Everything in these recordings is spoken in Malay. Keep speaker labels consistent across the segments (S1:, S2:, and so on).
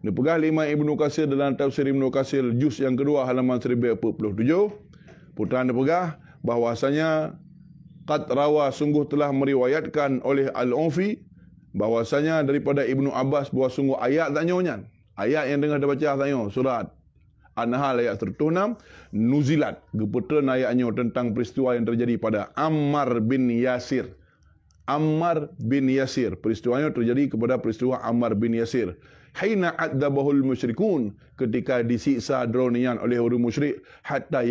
S1: Dipegah Imam Ibnu Katsir dalam tafsir Ibnu Katsir juz yang kedua halaman 1047. Putraan dipegah bahwasanya qad rawa sungguh telah meriwayatkan oleh Al-Unfi bahwasanya daripada Ibnu Abbas bahawa sungguh ayat tanya. Ayat yang dengar baca tanya surat An-Nahl ayat 36 nuzilat geputeran ayatnya tentang peristiwa yang terjadi pada Ammar bin Yasir. Ammar bin Yasir, peristiwanya terjadi kepada peristiwa Ammar bin Yasir. Haina adzabahul musyrikun, ketika disiksa dronian oleh orang musyrik, hatta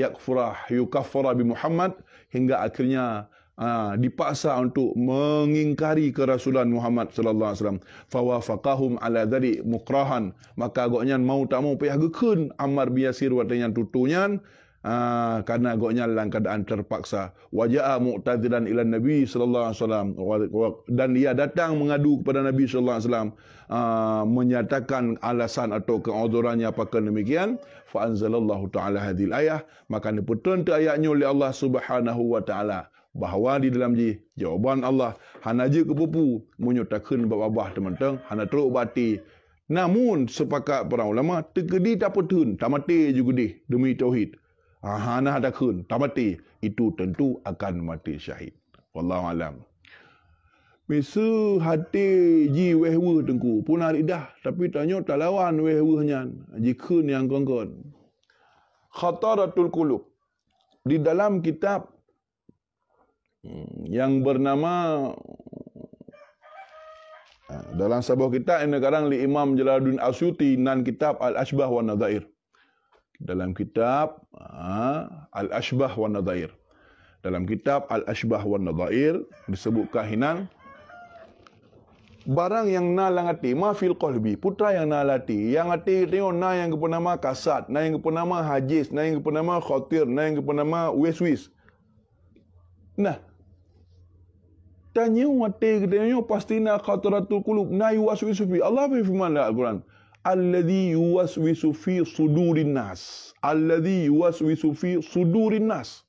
S1: yukaffara bi Muhammad, hingga akhirnya dipaksa untuk mengingkari kerasulan Muhammad sallallahu alaihi wasallam. Fawafaqahum ala dzalik mukrahan, maka agaknya mau tak mau payah gekeun Ammar bin Yasir watanya tutunyan karena agaknya dalam keadaan terpaksa. Wajaa mu'tadziran ila Nabi sallallahu alaihi wasallam, dan dia datang mengadu kepada Nabi sallallahu alaihi wasallam menyatakan alasan atau keudzurannya apakah demikian. Fa anzalallahu taala hadhil ayah, maka diputurkan ayatnya oleh Allah Subhanahu wa taala bahawa di dalam jawaban Allah hana je kepupu menyatakan babah teman-teman hana teruk bati. Namun sepakat para ulama tegedi tak petun tamati juga demi tauhid. Hana ada kun tamati itu tentu akan mati syahid. Wallahu alam. Misu hati ji wehwu tengku pun hari dah tapi tanya tak lawan wehwu nyan ji kun yang kongkon. Khataratul qulub, di dalam kitab yang bernama dalam sebuah kitab yang sekarang li Imam Jalaluddin Asyuti nan kitab Al-Ashbah wa Nadhair. Dalam kitab Al-Ashbah wa Nadhair. Dalam kitab Al-Ashbah wa Nadhair disebutkan hinan barang yang nalang hati ma fil qalbi, putra yang nalati, yang hati tengok na yang kepenama kasat, na yang kepenama hajis, na yang kepenama khatir, na yang kepenama wis-wis. Nah, tanya hati kita pastina khataratul qulub na yuwaswisu fi. Allah berfirman dalam Al-Quran, alladhi yuwaswisu fi sudurin nas. Alladhi yuwaswisu fi sudurin nas.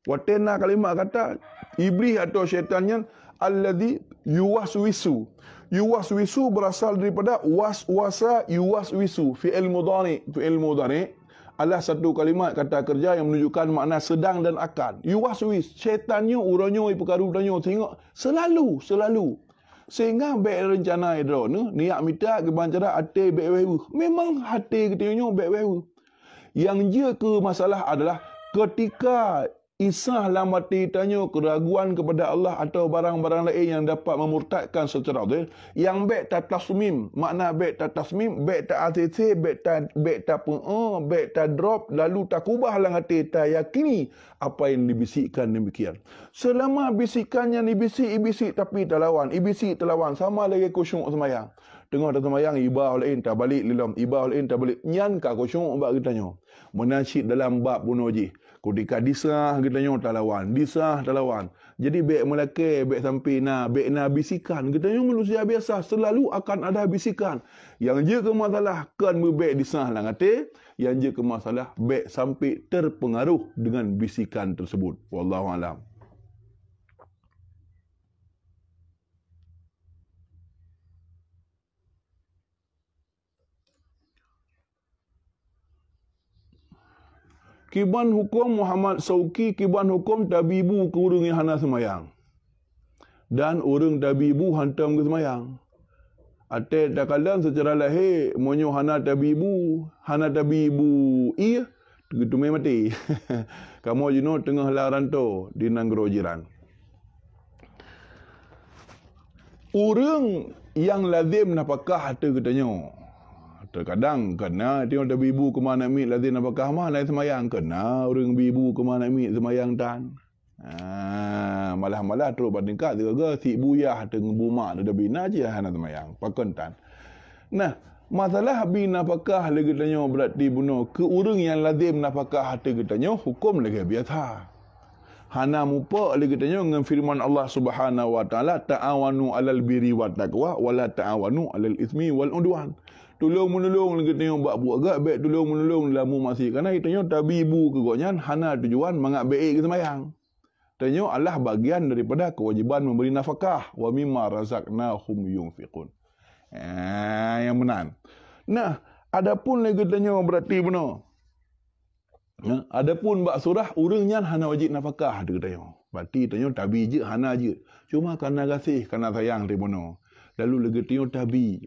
S1: Watena kalimat kata iblis atau syaitannya alladhi yuwaswisu. Yuwaswisu berasal daripada waswasa yuwaswisu, fi'il mudhari. Fi'il mudhari adalah satu kalimat kata kerja yang menunjukkan makna sedang dan akan. Yuwaswis, syaitannya uranyo perkara tanya tengok selalu sehingga baik rencana idro niat minta ke bancara hati baik wewu. Memang hati ketanya baik wewu. Yang je ke masalah adalah ketika Isah lamati tanya keraguan kepada Allah atau barang-barang lain yang dapat memurtadkan secara zahir, yang baik tak tasmim, makna baik tak tasmim, baik tak ATC, baik tak drop, lalu tak kubah lang hati tak yakini apa yang dibisikkan demikian. Selama bisikannya ibisik tapi tak lawan, ibisik tak lawan, sama lagi khusyuk semayang. Tengok tak semayang, ibah lain tak balik lilam, ibah lain tak balik, nyan ka khusyuk bak kita tanya. Menasyid dalam bab bunuh haji. Ketika disah kita tanya tak lawan, disah tak lawan. Jadi baik melaki, baik sampai baik bisikan. Kita tanya manusia biasa selalu akan ada bisikan. Yang je ke masalah kan baik disah lang hati, yang je ke masalah baik sampai terpengaruh dengan bisikan tersebut. Wallahu alam. Kiban hukum Muhammad Sauki, kiban hukum tabibu ke orang yang hana semayang. Dan orang tabibu hantam ke semayang. Ate takalan secara lahir, monyo hana tabibu iya, gitu mati. Kamu jino tengah laranto di nanggro jiran. Orang yang lazim napakah hati katanya. Terkadang kena tengok ada ibu ke mana mi lazim apakah mah lain semayang kena orang ibu ke mana mi semayang tan. Malah-malah terus bandingkat juga si buyah dengan buma ada bina je hana semayang pakon tan. Nah, masalah bina apakah lagi tanya berarti bunuh ke orang yang lazim apakah hati katanya hukum lagi biasa. Hana mupa lagi tanya dengan firman Allah Subhanahu wa taala ta'awanu 'alal birri wat taqwa wala ta'awanu 'alal itsmi wal udwan. Tolong-menolong lagi tengok buat agak baik tolong-menolong dalam masih kerana itanya tabibu kegoknya hana tujuan mangak baik ke semayang. Tengok Allah bagian daripada kewajiban memberi nafkah wa mimma razaqnahum yunfiqun. Yang benar. Nah, adapun lagi tanya berarti benar. Adapun bak surah urangnya hana wajib nafkah dia tanya. Berarti tanya tabi je hana je. Cuma kerana kasih, kerana sayang dia benar. Lalu lagi tanya tabi.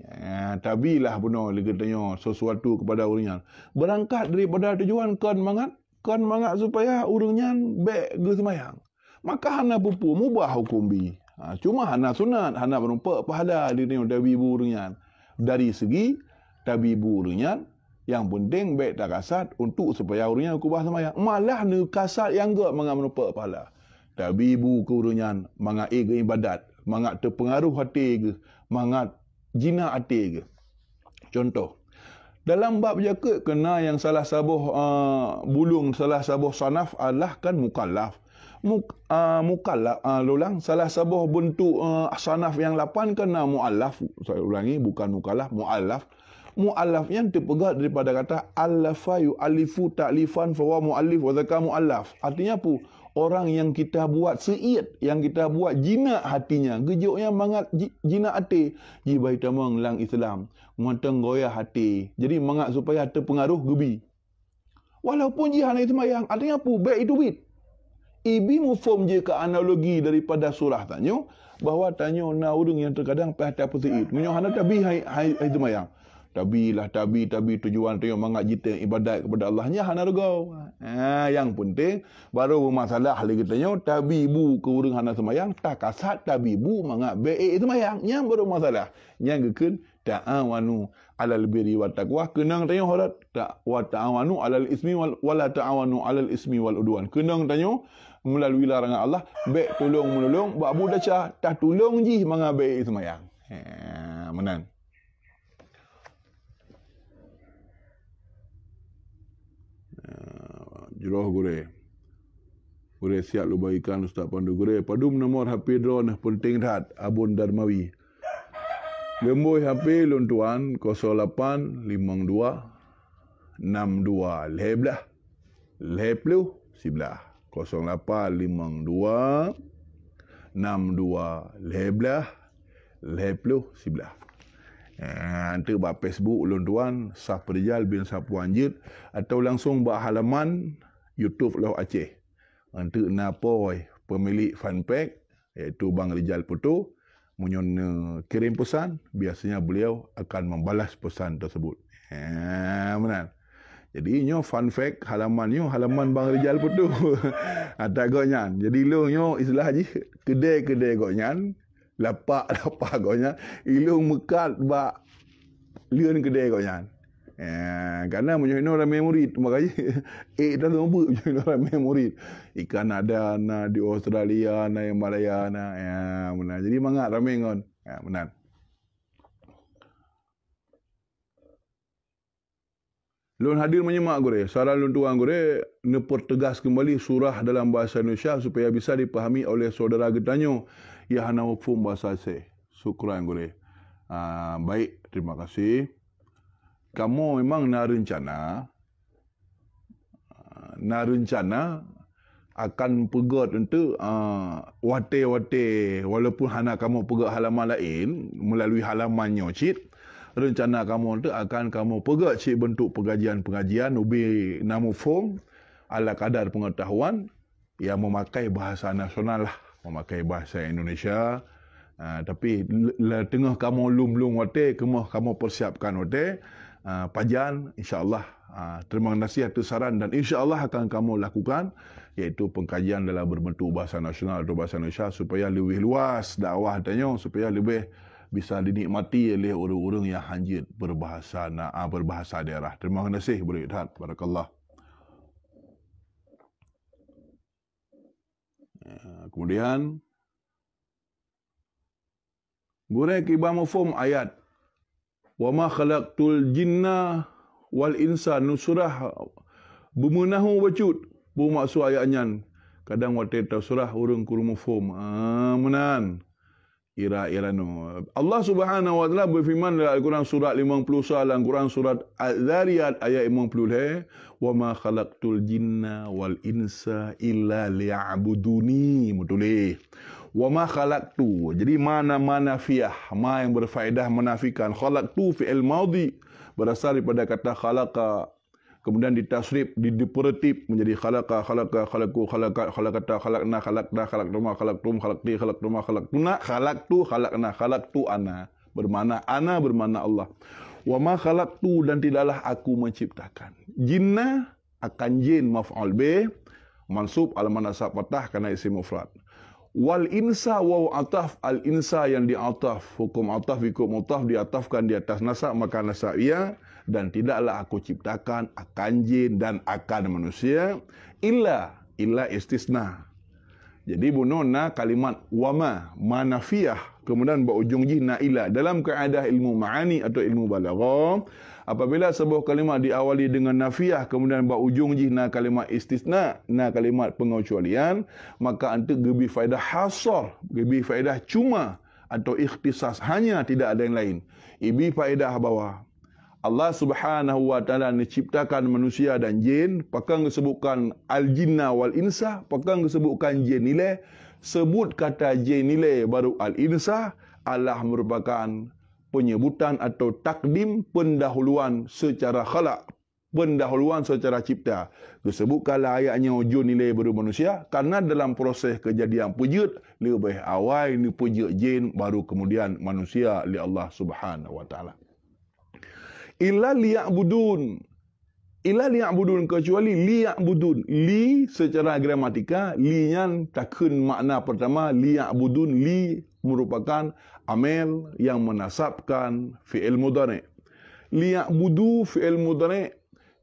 S1: Tabilah benar lagi tanya sesuatu kepada urangnya. Berangkat daripada tujuan kan mangat supaya urangnya baik ke semayang. Maka hana pupu mubah hukum bi. Cuma hana sunat, hana berumpak pahala dia tanya tabi urangnya. Dari segi tabi urangnya, yang penting baik tak kasat untuk supaya urangnya kubah semayang. Malah ni kasat yang gak mangak menupak pahala. Tabibu ke urangnya, mangak ke ibadat, mangak terpengaruh hati ke, mangak jina hati ke. Contoh, dalam bab jakut kena yang salah sabuh bulung, salah sabuh sanaf adalah kan mukallaf. Mukallaf ulang salah sabuh bentuk sanaf yang 8 kena muallaf. Saya ulangi, bukan mukallaf, muallaf. Muallaf yang terpegat daripada kata allafa yu'allifu ta'lifan fa huwa muallif wa dzaka muallaf. Artinya apa? Orang yang kita buat seit, yang kita buat jinak hatinya, gejoknya mangat jinak hati, ji bai tamang lang Islam, ngonteng goyah hati. Jadi mangat supaya terpengaruh gebi. Walaupun ji hana semayang, artinya apa? Baik duit. Ibi mufhum je ke analogi daripada surah tanya bahawa tanya na urang yang terkadang pahata apa seit. Menyo hana tabi hai semayang. Tabi tujuan tanya mangat jita ibadat kepada Allah nya hana regau. Yang penting baru masalah lagi tanya tabibu ke urang hana semayang tak kasat tabibu mangat baik semayang. Yang baru masalah. Yang gekeun ta'awanu alal birri wat taqwa. Kenang tanya horat tak wa ta'awanu alal ismi wala ta'awanu alal ismi wal udwan. Kenang tanya melalui larangan Allah baik tolong menolong buat budaca tak tolong ji mangat baik semayang. Menang. Juroh gure siap lu bagikan Ustaz Pandu gure padum nomor HP drone penting dah Abun Darmawi lemboi HP lun tuan 0852 62 leblah leplu siblah 0852 62 leblah leplu siblah. Antara bak Facebook ulun tuan Saf Rijal bin Sapuan Jid atau langsung bak halaman YouTube Loh Aceh. Antara napoi pemilik fanpage iaitu Bang Rijal Putu menyon kirim pesan, biasanya beliau akan membalas pesan tersebut. Benar. Jadi nyo fun fact halaman Bang Rijal Putu. Tak gonyan. Jadi lo nyo istilah je kedai-kedai gonyan lapak gonya ilung mekat bak liun kedai gonya. Karena menyono ramai murid makanya dah nombor menyono ramai murid. Ikan ada na di Australia na yang Malaya na benar. Jadi mangat ramai ngon. Benar. Lun hadir menyimak gure. Saran lun tuan gure nepertegas kembali surah dalam bahasa Indonesia supaya bisa dipahami oleh saudara getanyo ya hana mafhum bahasa Aceh. Syukran gure. Baik, terima kasih. Kamu memang nak rencana akan pegat untuk wate-wate walaupun hana kamu pegat halaman lain melalui halaman nyocit. Rencana kamu tu akan kamu pegat cik bentuk pengajian-pengajian ubi namu form ala kadar pengetahuan yang memakai bahasa nasional lah, memakai bahasa Indonesia. Tapi tengah kamu lum-lum wate, kamu persiapkan wate pajan, insya-Allah terima kasih atas saran dan insya-Allah akan kamu lakukan iaitu pengkajian dalam berbentuk bahasa nasional atau bahasa Indonesia supaya lebih luas dakwah tanya supaya lebih bisa dinikmati oleh orang-orang yang hanjit berbahasa daerah. Terima kasih Bro Idhat. Barakallah. Kemudian gure kiba mafhum ayat wa ma khalaqtul jinna wal insa surah bumunahu wajud bu maksud ayatnya kadang wate surah urang kurum mafhum menan ira no. Allah Subhanahu wa taala berfirman dalam Al-Quran surat 50 dalam Quran surat Az-Zariyat ayat 50 wa ma khalaqtul jinna wal insa illa liya'buduni mutulih Wa ma khalaqtu. Jadi mana fiyah, ma yang berfaedah menafikan. Khalaqtu fi'il madhi berasal daripada kata khalaqa, kemudian ditasrif, diperatif menjadi khalaqa, khalaqu, khalaqata, khalaqna, khalaqta, khalaqtuma, khalaqtum, khalaqti, khalaqtuma, khalaqtuna, khalaqtu, khalaqna, khalaqtu ana. Bermakna ana, bermakna Allah. Wa ma khalaqtu, dan tidaklah aku menciptakan. Jinna akan jin maf'ul bih, mansub al manasab fathah kerana isim mufrad. Wal insa waw ataf, al insa yang diataf, hukum ataf hukum ataf diatafkan di atas nasab maka nasab ia, dan tidaklah aku ciptakan akan jin dan akan manusia illa istisna. Jadi bununa kalimat wama manafiyah kemudian berujung jina illa dalam kaedah ilmu ma'ani atau ilmu balaghah. Apabila sebuah kalimat diawali dengan nafiyah kemudian berujung jina kalimat istisna, kalimat pengecualian, maka untuk gebi faedah hasar, gebi faedah cuma atau ikhtisas, hanya tidak ada yang lain. Ibi faedah bahawa Allah Subhanahu wa taala menciptakan manusia dan jin, pakang disebutkan al-jinna wal insa, pakang disebutkan jin nilai, sebut kata jin nilai baru al-insa, Allah merupakan penyebutan atau takdim pendahuluan secara khalaq, pendahuluan secara cipta. Disebutkanlah ayatnya jin nilai baru manusia karena dalam proses kejadian pujud lebih awal ni pujud jin baru kemudian manusia li Allah Subhanahu wa taala. Illa liya'budun. Illa liya'budun, kecuali liya'budun. Li secara gramatika, li yang takun makna pertama, liya'budun, li merupakan amil yang menasabkan fi'il mudhari'. Liya'budu fi'il mudhari'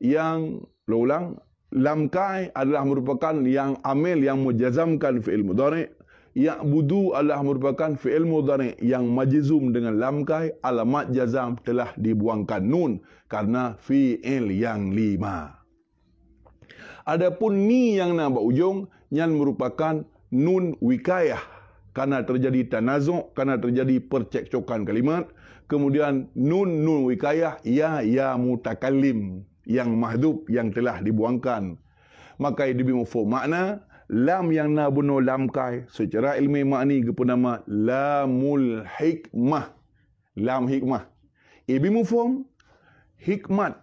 S1: yang, ulang, lam kai adalah merupakan yang amil yang menjazamkan fi'il mudhari'. Ya'budu adalah merupakan fi'il mudhari' yang majzum dengan lam kai, alamat jazam telah dibuangkan nun karena fi'il yang lima. Adapun ni yang nak berujung yang merupakan nun wikayah karena terjadi tanazuk, karena terjadi percekcokan kalimat. Kemudian nun wikayah ya mutakallim yang mahdhuf yang telah dibuangkan. Maka diberi mafhum makna lam yang na bunuh lam kai secara ilmi makni kepunama lamul hikmah, lam hikmah. Ibi mufhum hikmat,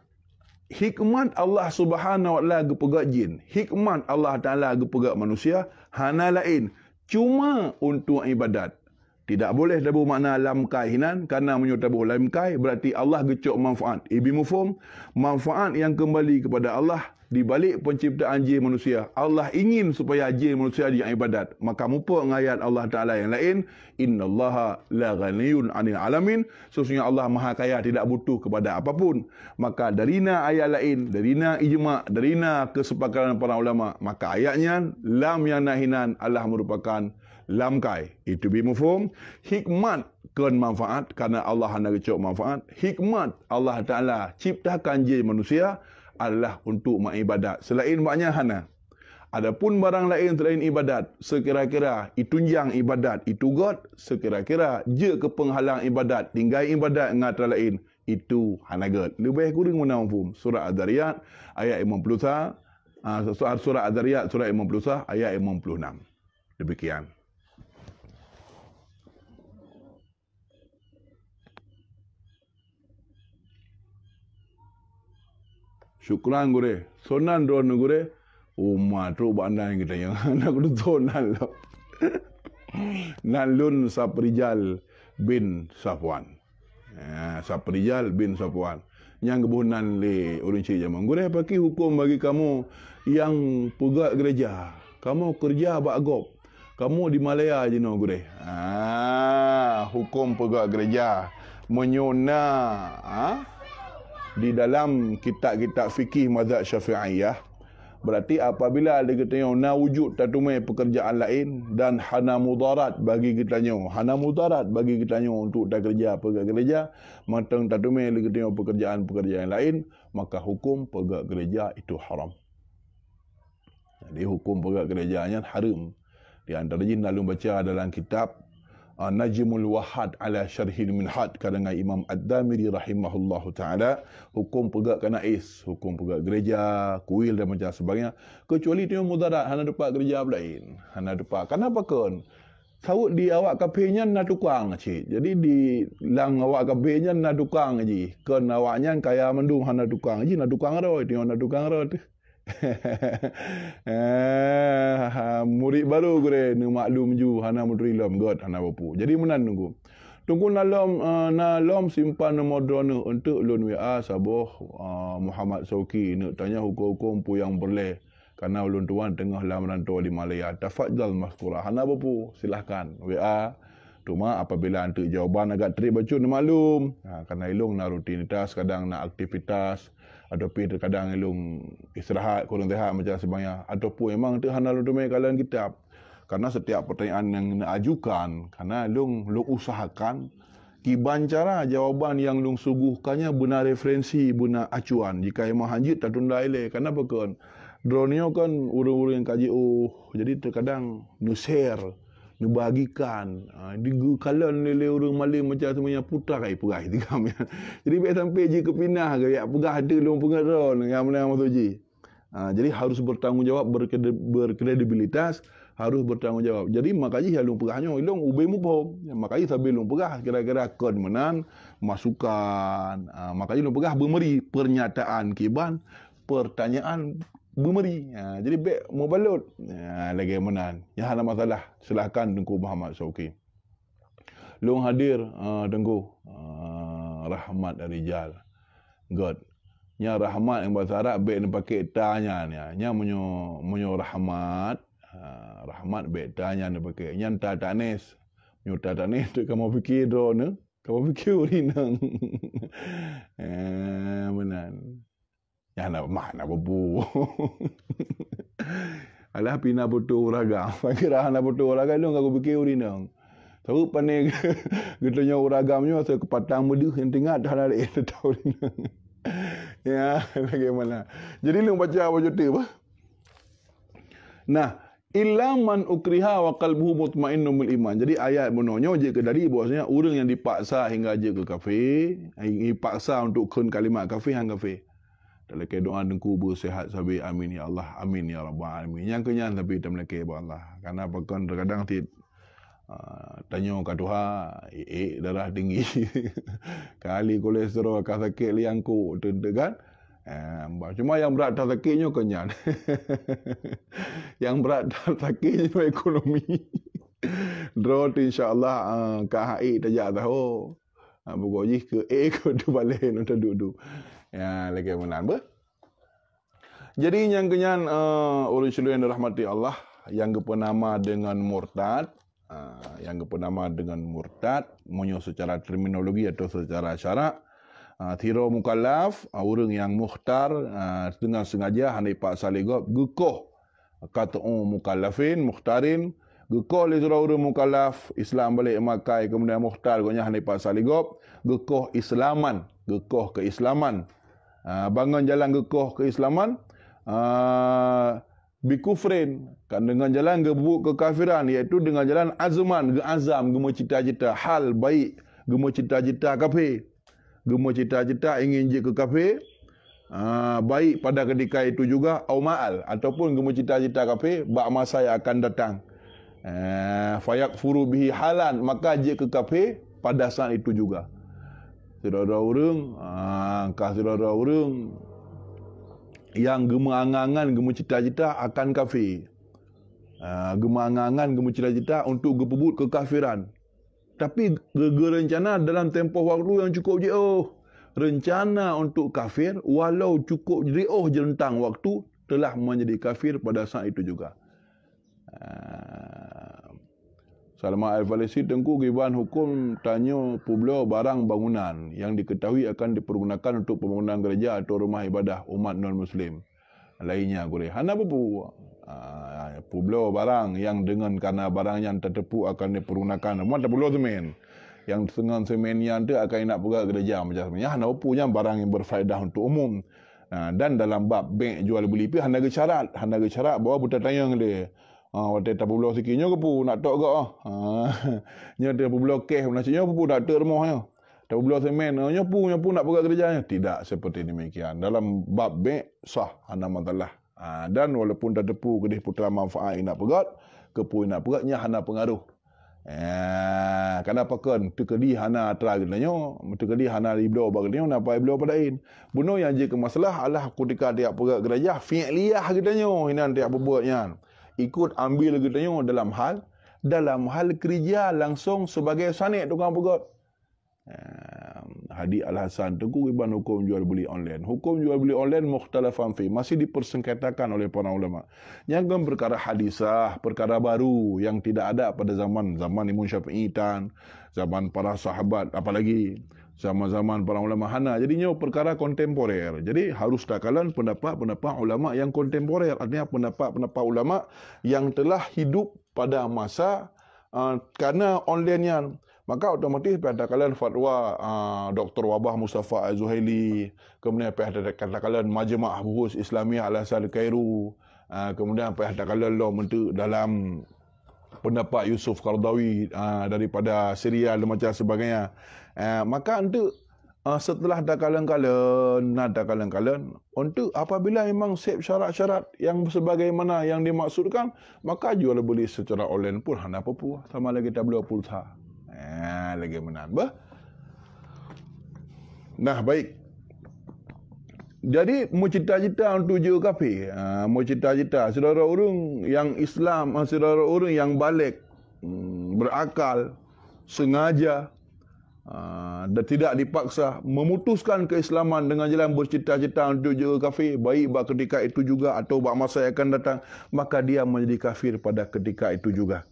S1: hikmat Allah Subhanahu wa taala gepegak jin, hikmat Allah Taala gepegak manusia hana lain cuma untuk ibadat. Tidak boleh tabuh makna lam kai hinan kerana menyutabuh lam kai berarti Allah gecok manfaat. Ibi mufhum manfaat yang kembali kepada Allah di balik penciptaan jin manusia. Allah ingin supaya jin manusia dia ibadat. Maka mupa ayat Allah Taala yang lain, innallaha la ghaniyun 'anil alamin. Sesungguhnya Allah Maha Kaya tidak butuh kepada apapun. Maka darina ayat lain, darina ijma', darina kesepakatan para ulama, maka ayatnya lam yang nahinan Allah merupakan lam kai. Itu bi mafhum. Hikmat kan manfaat karena Allah hendak cok manfaat. Hikmat Allah Taala ciptakan jin manusia adalah untuk mengibadat. Selain maknya hana. Adapun barang lain selain ibadat, sekira-kira itunjang ibadat, itu God, sekira-kira je ke penghalang ibadat, tinggal ibadat ngata lain, itu hana God. Lebih kurang menafhum. Surah Az-Zariyat ayat 53, surah Az-Zariyat surah 53 ayat 56. Demikian. Syukran gure. Sonan drone gure. Umma tu bandang kita yang anak tu sonan lah. Nalun Saprijal bin Safwan. Saprijal bin Safwan. Yang kebunan le ulun cik zaman. Gure pakai hukum bagi kamu yang pegak gereja. Kamu kerja bagop. Kamu di Malaya je no gure. Hukum pegak gereja menyona di dalam kitab-kitab fikih mazhab Syafi'iyah. Berarti apabila ada kita na wujud tatumai pekerjaan lain dan hana mudarat bagi kita untuk tak kerja pegak gereja, matang tatumai kita pekerjaan lain, maka hukum pegak gereja itu haram. Jadi hukum pegak gerejanya haram. Di antaranya lalu baca dalam kitab Najmul Wahad ala Syarhil Minhad karangan Imam Ad-Damiri rahimahullahu taala, hukum pegak kanais, hukum pegak gereja, kuil dan macam sebagainya, kecuali dia mudarat hana dapat gereja lain, hana dapat. Kenapa kan? Sawut di awak kapenya na tukang cik. Jadi di lang awak kapenya na tukang ji. Kan awaknya kaya mendung hana tukang ji na tukang ro tengok na tukang ro tu. Murid baru gure nu maklum ju hana mudrilom god hana bapu. Jadi menan nunggu. Tunggu nalom simpan nombor drone untuk lun WA saboh Muhammad Sauki nak tanya hukum-hukum pu yang berleh. Karena ulun tuan tengah lah merantau di Malaya. Tafadhal maskura. Hana bapu silahkan WA. Cuma apabila antu jawaban agak terik baca ni maklum. Karena ilung nak rutinitas, kadang nak aktivitas. Ataupun terkadang ilung istirahat, kurang rehat macam sebagainya. Ataupun memang tu hana lumai kalian kitab. Karena setiap pertanyaan yang nak ajukan, karena ilung usahakan kiban cara jawapan yang lung suguhkannya benar referensi, benar acuan. Jika emang hanjit tak tunda ile. Kenapa kan? Drone kan urang-urang yang kaji jadi terkadang nu share, nu bagikan. Di kalian lele urang malim macam semuanya putar kai perai tigam ya. Jadi baik sampai je ke pinah ke ya pegah ada lung pegah drone yang mana masuk ji. Jadi harus bertanggungjawab, berkredibilitas, harus bertanggungjawab. Jadi makanya lung pegahnya ilung ubay mu pom. Makanya sambil lung pegah kira-kira kon menan masukan. Makanya lung pegah bermeri pernyataan kiban, pertanyaan bermeri. Jadi baik mau balut. Lagi menan. Yang ada masalah silakan Tengku Muhammad Sauki. Long hadir Tengku Rahmat Rijal. God. Nya Rahmat yang bahasa Arab baik nak pakai tanya ni. Nya menyo Rahmat. Rahmat baik tanya nak pakai. Nya tatanis. Menyo tatanis tu kamu fikir drone. Kamu fikir urinang. Menan. Ya nak mana babu. Alah pina putu uraga. Kira nak putu uraga lu aku fikir urinang. Tahu panik gitunya uragamnya saya kepatang medu yang tengah dah ada tahu urinang. Ya, bagaimana? Jadi lu baca apa tu? Nah, illa man ukriha wa qalbuhu mutmainnun bil iman. Jadi ayat menonyo je ke dari bahwasanya orang yang dipaksa hingga je ke kafir, dipaksa untuk kun kalimat kafir hang kafir. Dalam doa Tengku bersihat sabi amin ya Allah, amin ya rabbal alamin. Yang kenyan tapi tak melaki ba Allah. Karena pakon terkadang tanya kat Tuhan, darah tinggi. Kali kolesterol ka sakit liangku tentu kan. Cuma yang berat tak sakitnya kenyan. Yang berat tak sakitnya ekonomi. Drone insya-Allah KHI tajak tahu. Bugoji ke ke tu balik nak duduk. Ya, lagi menan ber. Jadi yang kenyan orang sekalian dirahmati Allah yang kepenama dengan murtad, menyo secara terminologi atau secara syarak, tiro mukallaf, orang yang mukhtar dengan sengaja handai pak saligop gukoh kata mukallafin mukhtarin gukoh li orang mukallaf Islam balik makai kemudian mukhtar gonya handai pak saligop gukoh Islaman, gukoh keislaman. Bangun jalan gekoh keislaman bikufrin kan dengan jalan gebuk kekafiran iaitu dengan jalan azman azam gemo cita-cita hal baik gemo cita-cita kafir gemo cita-cita ingin je ke kafir baik pada ketika itu juga au ma'al ataupun gemo cita-cita kafir bak masa yang akan datang fayakfuru bihi halan maka je ke kafir pada saat itu juga. Saudara orang yang gemangangan gemu cita-cita akan kafir. Gemangangan gemu cita-cita untuk gepebut kekafiran. Tapi rencana dalam tempoh waktu yang cukup jauh. Rencana untuk kafir walau cukup jauh rentang waktu telah menjadi kafir pada saat itu juga. Salman Al-Farisi Tengku Giban hukum tanya publio barang bangunan yang diketahui akan dipergunakan untuk pembangunan gereja atau rumah ibadah umat non-Muslim lainnya. Hana bepu publio barang yang dengan karena barang yang tertepu akan dipergunakan. Umat publio semen yang dengan semen yang tu akan nak pergi gereja macam sebenarnya. Hana bepu yang barang yang berfaedah untuk umum. Dan dalam bab bank jual beli pi hana syarat bahawa buta tayang dia. Waktu tak pulau sikitnya ke pu nak tok gak nya dia pulau keh nasinya pu nak tok rumahnya. Tak pulau semen nya pu nak pergi kerjanya. Tidak seperti demikian. Dalam bab bank sah hana masalah. Dan walaupun tak tepu kedih putra manfaat nak pegat ke pu nak pegatnya hana pengaruh. Kenapa kan terkedi hana teragenyo, terkedi hana ibdo bagenyo napa ibdo padain. Buno yang je ke masalah Allah ketika dia perak gerajah fi'liyah gedanyo hinan dia berbuatnya. Ikut ambil gedanyo dalam hal kerja langsung sebagai sanik tukang pegat. Hadi Al-Hasan Tengku Iban hukum jual beli online. Hukum jual beli online mukhtalafan fi, masih dipersengketakan oleh para ulama. Yang perkara hadisah, perkara baru yang tidak ada pada zaman Imam Syafi'i dan zaman para sahabat, apalagi zaman-zaman para ulama Hana. Jadinya perkara kontemporer. Jadi harus takalan pendapat-pendapat ulama yang kontemporer, artinya pendapat-pendapat ulama yang telah hidup pada masa karena online-nya. Maka otomatis pada kalian fatwa Dr. Wabah Mustafa Az-Zuhaili, kemudian pada kalian Majma' Buhus Islamiyah Al-Azhar Kairu, kemudian pada kalian lo mentu dalam pendapat Yusuf Qardawi daripada Syria dan macam sebagainya. Maka untuk setelah kalian untuk apabila memang siap syarat-syarat yang sebagaimana yang dimaksudkan, maka jual beli secara online pun hana apa-apa, sama lagi tablo pulsa. Lagi menambah. Nah, baik. Jadi mau cita-cita untuk je kafir. Mau cita-cita saudara orang yang Islam, saudara orang yang balik, berakal, sengaja dan tidak dipaksa memutuskan keislaman dengan jalan bercita-cita untuk je kafir, baik ketika itu juga atau masa yang akan datang, maka dia menjadi kafir pada ketika itu juga.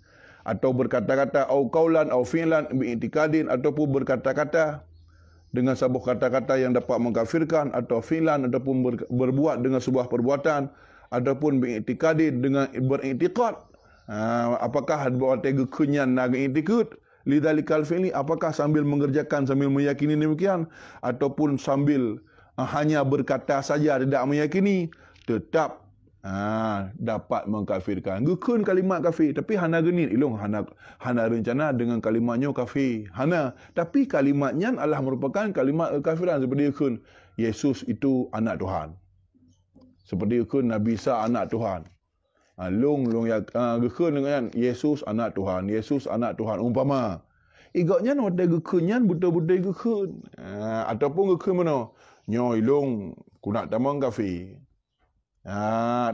S1: Atau berkata-kata au qaulan au fi'lan bi'tikadin, ataupun berkata-kata dengan sebuah kata-kata yang dapat mengkafirkan, atau fi'lan ataupun berbuat dengan sebuah perbuatan, ataupun bi'tikadin dengan beriktikad. Apakah buat tega kenyan nak iktikad lidzalikal fi'li, apakah sambil mengerjakan sambil meyakini demikian, ataupun sambil hanya berkata saja tidak meyakini, tetap dapat mengkafirkan. Gukun kalimat kafir, tapi hana genit ilung hana rencana dengan kalimatnya kafir. Hana, tapi kalimatnya adalah merupakan kalimat kekafiran, seperti gukun Yesus itu anak Tuhan. Seperti gukun Nabi Isa anak Tuhan. Long ya gukun dengan Yesus anak Tuhan, Yesus anak Tuhan umpama. Igaknya ada gukunnya betul-betul gukun. Ataupun gukun mana? Nyo ilung kuna tamang kafir.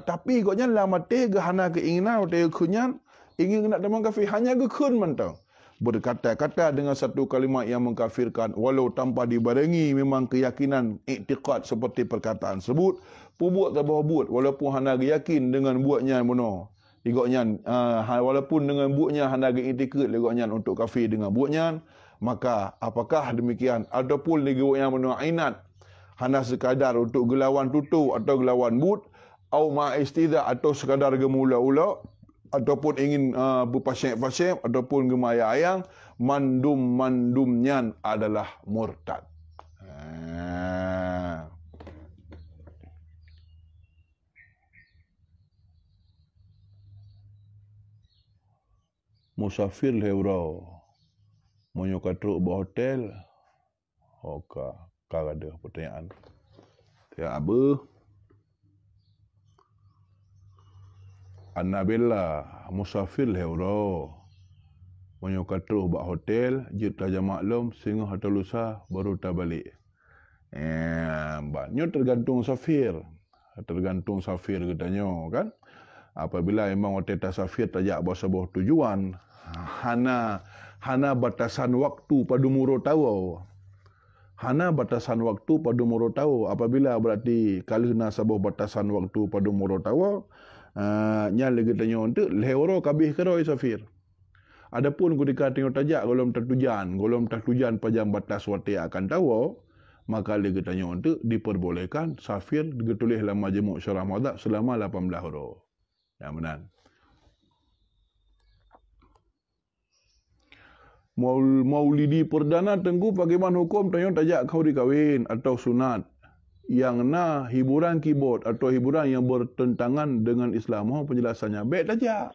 S1: Tapi koknya lah mati gehana keinginan atau kunyan ingin nak demang kafir hanya gekun mentang berkata-kata dengan satu kalimat yang mengkafirkan walau tanpa dibarengi memang keyakinan iktikad seperti perkataan sebut buat tak buat walaupun hana yakin dengan buatnya mono igoknya walaupun dengan buatnya hana iktikad igoknya untuk kafir dengan buatnya, maka apakah demikian ataupun igoknya mono ainat hana sekadar untuk gelawan tutu atau gelawan but au ma'istidha atau sekadar gemula-ula ataupun ingin berpasyek-pasyek ataupun gemaya ayang, mandum-mandumnya adalah murtad. Musafir lewrau monyokatruk ba hotel. Oka ada pertanyaan. Ya apa? Annabilla musafir lewro menyokatru bak hotel jit raja maklum sehingga hotel lusa baru tak balik. Banyak tergantung safir katanya kan. Apabila memang hotel tak safir tajak bawa sebuah tujuan, hana batasan waktu pada muro tahu. Hana batasan waktu pada muro tahu. Apabila berarti kalau na sebuah batasan waktu pada muro tahu, nya lagi tanya untuk lewro kabih keroi safir. Adapun ketika tengok tajak golom tertujuan pajang batas waktu akan tahu, maka lagi tanya untuk diperbolehkan safir ditulis dalam majmuk syarah madzhab selama 18 hari. Ya benar. Maulidi perdana tengku bagaimana hukum tanya tajak kau dikawin atau sunat yang hiburan keyboard atau hiburan yang bertentangan dengan Islam. Mohon penjelasannya. Baik tajak.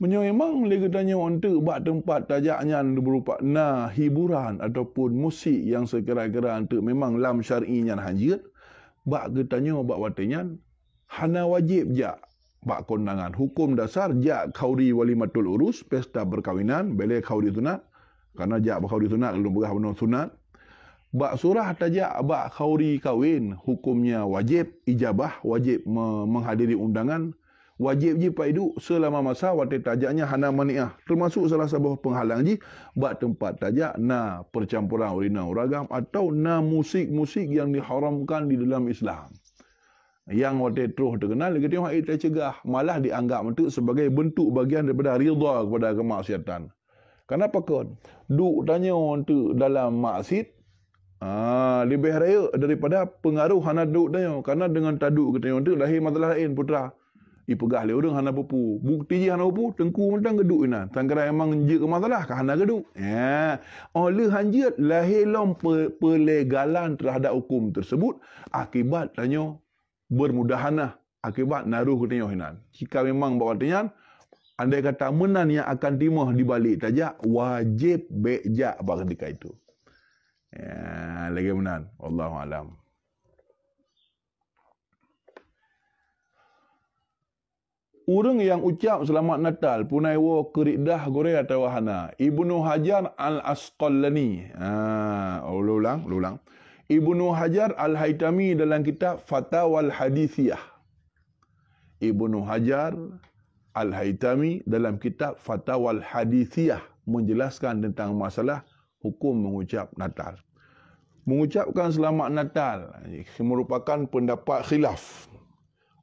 S1: Memang lagi tanya untuk buat tempat tajaknya berupa hiburan ataupun musik yang sekira-kira untuk memang lam syar'inya hanjir. Bak ketanya bak watanya hana wajib je bak kondangan. Hukum dasar jak khauri walimatul urus, pesta perkahwinan, bele khauri sunat. Karena jak khauri sunat belum berah benar sunat. Bak surah tajak bak khauri kahwin, hukumnya wajib ijabah, wajib menghadiri undangan, wajib je pak hidup selama masa waktu tajaknya hana maniah. Termasuk salah satu penghalang je bak tempat tajak na percampuran urina uragam atau na musik-musik yang diharamkan di dalam Islam. Yang waktu terus terkenal kita tengok kita cegah, malah dianggap itu sebagai bentuk bagian daripada ridha kepada kemaksiatan. Kenapa kon? Duk tanya untuk dalam maksiat lebih raya daripada pengaruh hana duk tanya. Karena dengan taduk kita tu lahir masalah lain putra. Ipegah le orang hana pupu. Bukti je hana pupu, tengku mentang geduk ina. Tangkara emang je ke masalah ke hana geduk. Oleh hanjit lahir lom pelegalan terhadap hukum tersebut akibat tanya bermudahanah, akibat naruh katanya hinan. Jika memang bawa tanya andai kata menan yang akan timah di balik tajak, wajib bejak pada ketika itu. Lagi menan. Wallahu alam. Orang yang ucap selamat Natal punai wo keridah gore atau wahana. Ibnu Hajar Al-Asqalani. Ulang. Ibnu Hajar Al-Haytami dalam kitab Fatawal Hadithiyah. Ibnu Hajar Al-Haytami dalam kitab Fatawal Hadithiyah menjelaskan tentang masalah hukum mengucap Natal. Mengucapkan selamat Natal merupakan pendapat khilaf.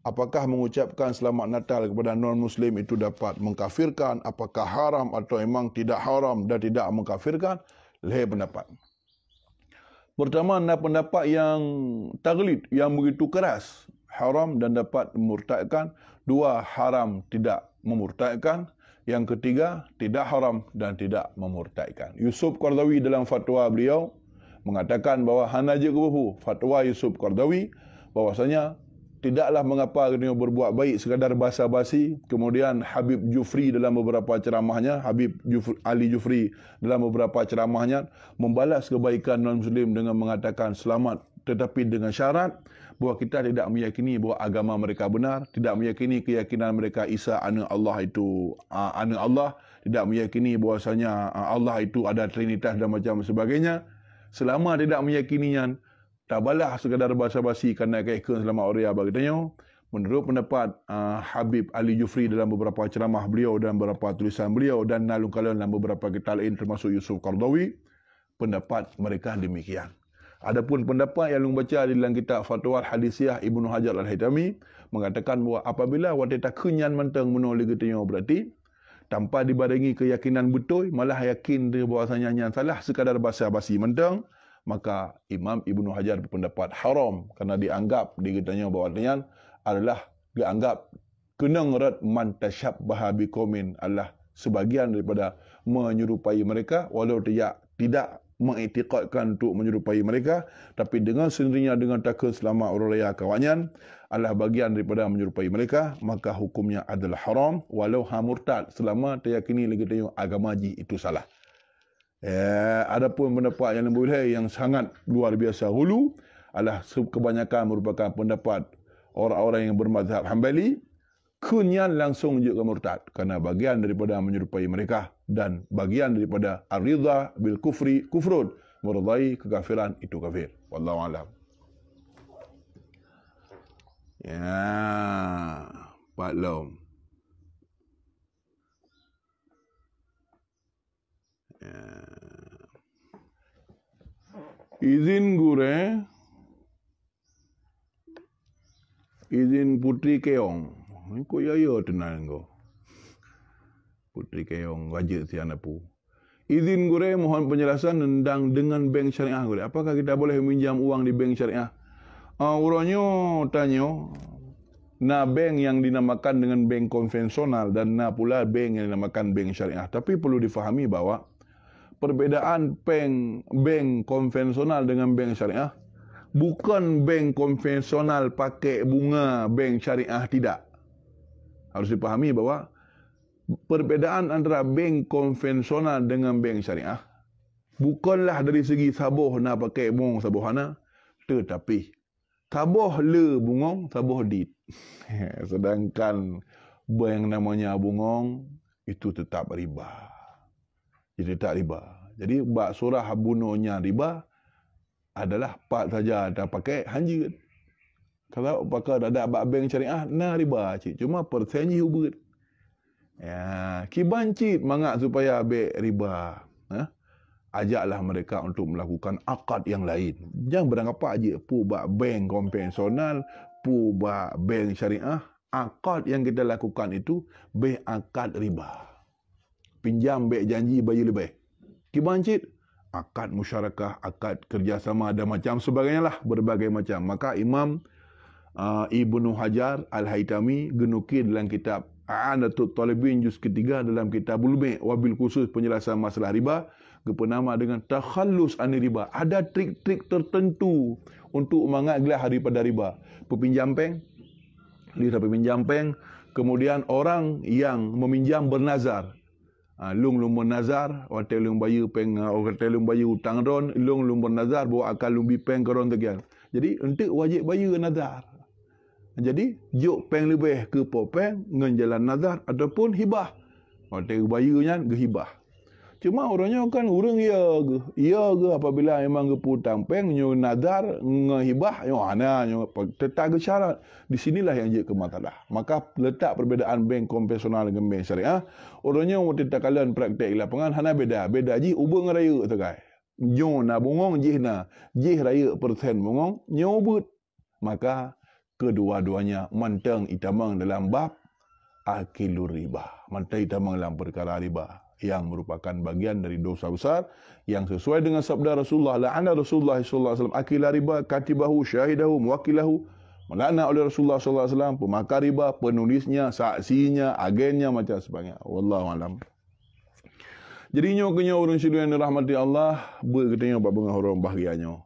S1: Apakah mengucapkan selamat Natal kepada non-Muslim itu dapat mengkafirkan? Apakah haram atau memang tidak haram dan tidak mengkafirkan? Lahir pendapat. Pertama, pendapat yang taglid, yang begitu keras, haram dan dapat memurtadkan. Dua, haram tidak memurtadkan. Yang ketiga, tidak haram dan tidak memurtadkan. Yusuf Qardawi dalam fatwa beliau mengatakan bahawa hana je kebuhu. Fatwa Yusuf Qardawi bahwasanya tidaklah mengapa kena berbuat baik sekadar basa-basi. Kemudian Habib Jufri dalam beberapa ceramahnya, Ali Jufri dalam beberapa ceramahnya membalas kebaikan non-Muslim dengan mengatakan selamat, tetapi dengan syarat bahawa kita tidak meyakini bahawa agama mereka benar, tidak meyakini keyakinan mereka Isa anak Allah itu anak Allah, tidak meyakini bahwasanya Allah itu ada trinitas dan macam sebagainya. Selama tidak meyakininya, tak balah sekadar basa-basi kerana keikun selamat Oria bagi tanya. Menurut pendapat Habib Ali Jufri dalam beberapa ceramah beliau dan beberapa tulisan beliau dan nalung kalian dalam beberapa kitab lain termasuk Yusuf Qardawi, pendapat mereka demikian. Adapun pendapat yang baca di dalam kitab Fatwa Hadithiyah Ibnu Hajar Al-Haytami mengatakan bahawa apabila wanita kenyan mentang menoleh ketanya berarti tanpa dibarengi keyakinan betul, malah yakin dia bahawasanya yang salah sekadar basa-basi mentang, maka Imam Ibnu Hajar berpendapat haram kerana dianggap dikatanya bahawasanya adalah dianggap kena ngerat man tasyabbaha biqaumin adalah sebagian daripada menyerupai mereka walau tidak mengiktikadkan untuk menyerupai mereka, tapi dengan sendirinya dengan takut selamat orang raya kawannya adalah bagian daripada menyerupai mereka, maka hukumnya adalah haram walau murtad selama teriyakini lagi tengok agama ji itu salah. Adapun pendapat yang boleh yang sangat luar biasa hulu adalah kebanyakan merupakan pendapat orang-orang yang bermazhab Hambali, kunyan langsung juga murtad kerana bagian daripada menyerupai mereka dan bagian daripada ar-ridha bil kufri kufrun, meridai kekafiran itu kafir. Wallahu alam. Pak Long. Izin gure, izin Putri Keong. Kau ya tenang kau. Putri Keong wajib si anapu. Izin gure mohon penjelasan tentang dengan bank syariah gure. Apakah kita boleh meminjam uang di bank syariah? Orangnya tanya, na bank yang dinamakan dengan bank konvensional dan na pula bank yang dinamakan bank syariah. Tapi perlu difahami bahawa perbedaan bank konvensional dengan bank syariah, bukan bank konvensional pakai bunga bank syariah, tidak. Harus dipahami bahawa perbedaan antara bank konvensional dengan bank syariah bukanlah dari segi sabuh nak pakai bunga sabuhana, tetapi tabuh le bungong, tabuh dit. Sedangkan bank namanya bungong itu tetap riba. Jadi tak riba. Jadi bab surah bunuhnya riba adalah part saja dah pakai hanji. Kalau pakai ada bab bank syariah na riba cik. Cuma persen je ubut. Ya, kibancit mangak supaya ambil riba. Ajaklah mereka untuk melakukan akad yang lain. Jangan beranggapan aja pu bak bank konvensional, pu bak bank syariah, akad yang kita lakukan itu be akad riba. Pinjam be janji bayar lebih. Kibancit akad musyarakah, akad kerjasama dan macam sebagainya lah, berbagai macam. Maka Imam Ibnu Hajar Al-Haytami genukir dalam kitab A'anatul Talibin juz ketiga dalam kitabul Bai' wabil khusus penjelasan masalah riba, kepenama dengan takhallus an riba. Ada trik-trik tertentu untuk mengagelah daripada riba. Peminjam peng, lihat peminjam peng, kemudian orang yang meminjam bernazar. Lung bernazar, waktu lung bayu peng, waktu lung bayu hutang ron, lung bernazar bawa akal lung bipeng ke ron tegian. Jadi untuk wajib bayu nazar. Jadi juk peng lebih ke popeng ngan jalan nazar ataupun hibah. Waktu bayunya ke hibah. Cuma orangnya kan urang ya ke apabila memang ke putang peng nyo nazar ngehibah yo ana nyo tetap ke syarat. Di sinilah yang jadi masalah. Maka letak perbezaan bank konvensional dengan bank syariah, orangnya waktu tak kalian praktik lapangan hana beda. Beda ji ubung raya tegai. Nyo na bungong jih raya persen bungong nyo ubut. Maka kedua-duanya mantang itamang dalam bab akilur riba. Mantang itamang dalam perkara riba yang merupakan bagian dari dosa besar yang sesuai dengan sabda Rasulullah, la'ana Rasulullah sallallahu alaihi wasallam akila riba katibahu syahidahu muwakilahu. Melaknat oleh Rasulullah sallallahu alaihi wasallam pemakar riba, penulisnya, saksinya, agennya macam sebagainya. Wallahu alam. Jadi nyo kenyo urang sidul yang dirahmati Allah, berkatanya bab orang bahagianya.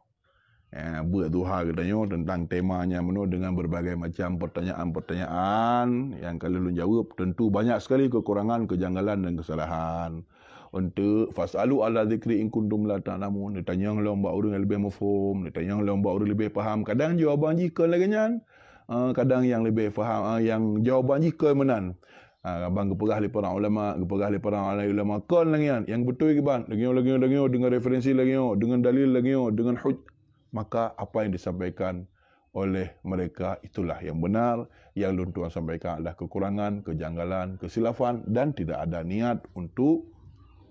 S1: Buat duha katanya tentang temanya penuh dengan berbagai macam pertanyaan-pertanyaan yang kalau lu jawab tentu banyak sekali kekurangan, kejanggalan dan kesalahan. Untuk fasalu ala zikri in kuntum la ta'lamun, ditanya lomba orang yang lebih mafhum, ditanya lomba orang lebih faham. Kadang jawaban jika lagi nyan, kadang yang lebih faham, yang jawaban jika menan. Abang keperah li para ulama, keperah li para ulama kon lagi yang betul ke ban, lagi dengan referensi lagi, dengan dalil lagi, dengan maka apa yang disampaikan oleh mereka itulah yang benar. Yang Tuan sampaikan adalah kekurangan, kejanggalan, kesilafan dan tidak ada niat untuk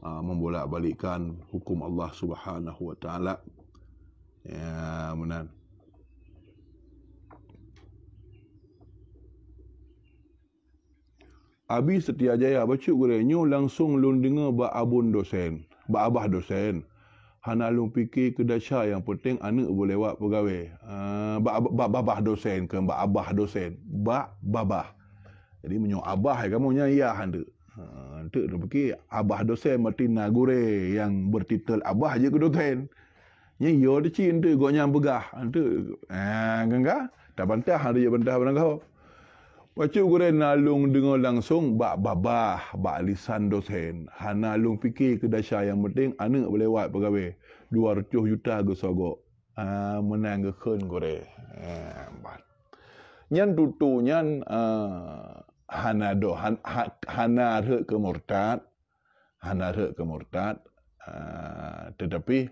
S1: membolak-balikkan hukum Allah Subhanahu wa taala. Ya, benar. Abi Setiajaya baca gurenyo langsung lun dengar ba abun dosen, ba abah dosen. Hana lung fikir ke dasar yang penting anak boleh buat pegawai. Babah dosen ke abah dosen. Babah. Jadi menyo abah kamu nya ya hande. Hande tu fikir abah dosen mesti nagure yang bertitel abah je ke dosen. Nya yo de cin tu go nyam begah. Hande gangga. Tak bantah ada je bantah barang kau. Baca gure nalung dengar langsung babah, lisan dosen. Hana lung fikir ke dasar yang penting anak boleh buat pegawai. 200 juta ke sogok. Menang ke khen gure. Nyan tutu nyan hana rek ke murtad. Hana rek ke murtad. Tetapi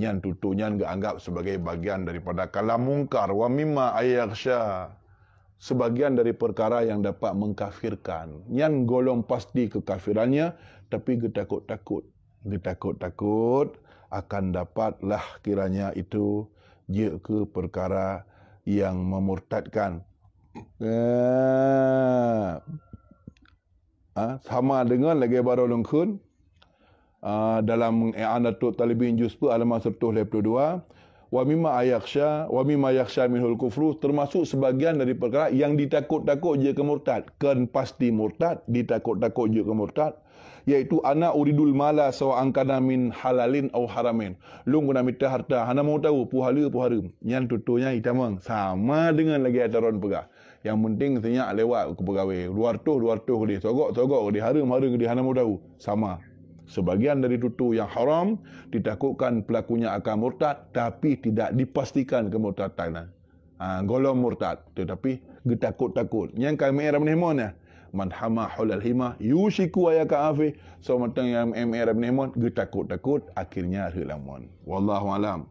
S1: nyan tutu nyan dianggap sebagai bagian daripada kalam mungkar wa mimma ayakhsha. Sebagian dari perkara yang dapat mengkafirkan. Yang golong pasti kekafirannya, tapi getakut-takut akan dapatlah kiranya itu je ke perkara yang memurtadkan. Sama dengan lagi baru lengkun dalam I'anatul Talibin juz halaman 122. Wa mimma yakhsha minhul kufru, termasuk sebagian dari perkara yang ditakut-takut je ke murtad, kan pasti murtad, ditakut-takut je ke murtad, iaitu ana uridul mala sawa'an kana min halalin au haramin. Lung guna minta harta, hana mau tahu puhala haram. Yang tutunya hitamang sama dengan lagi ataron pegah. Yang penting senyap lewat ke pegawai. Luar tu dia sogok dia haram dia hana mau tahu. Sama. Sebagian dari tutu yang haram ditakutkan pelakunya akan murtad tapi tidak dipastikan kemurtadan. golong murtad. Tetapi getakut-takut. Yang kami era menehmon ya. Man hama hulal hima yushiku ayaka afi. So matang yang era menehmon getakut-takut akhirnya hilamon. Wallahu alam.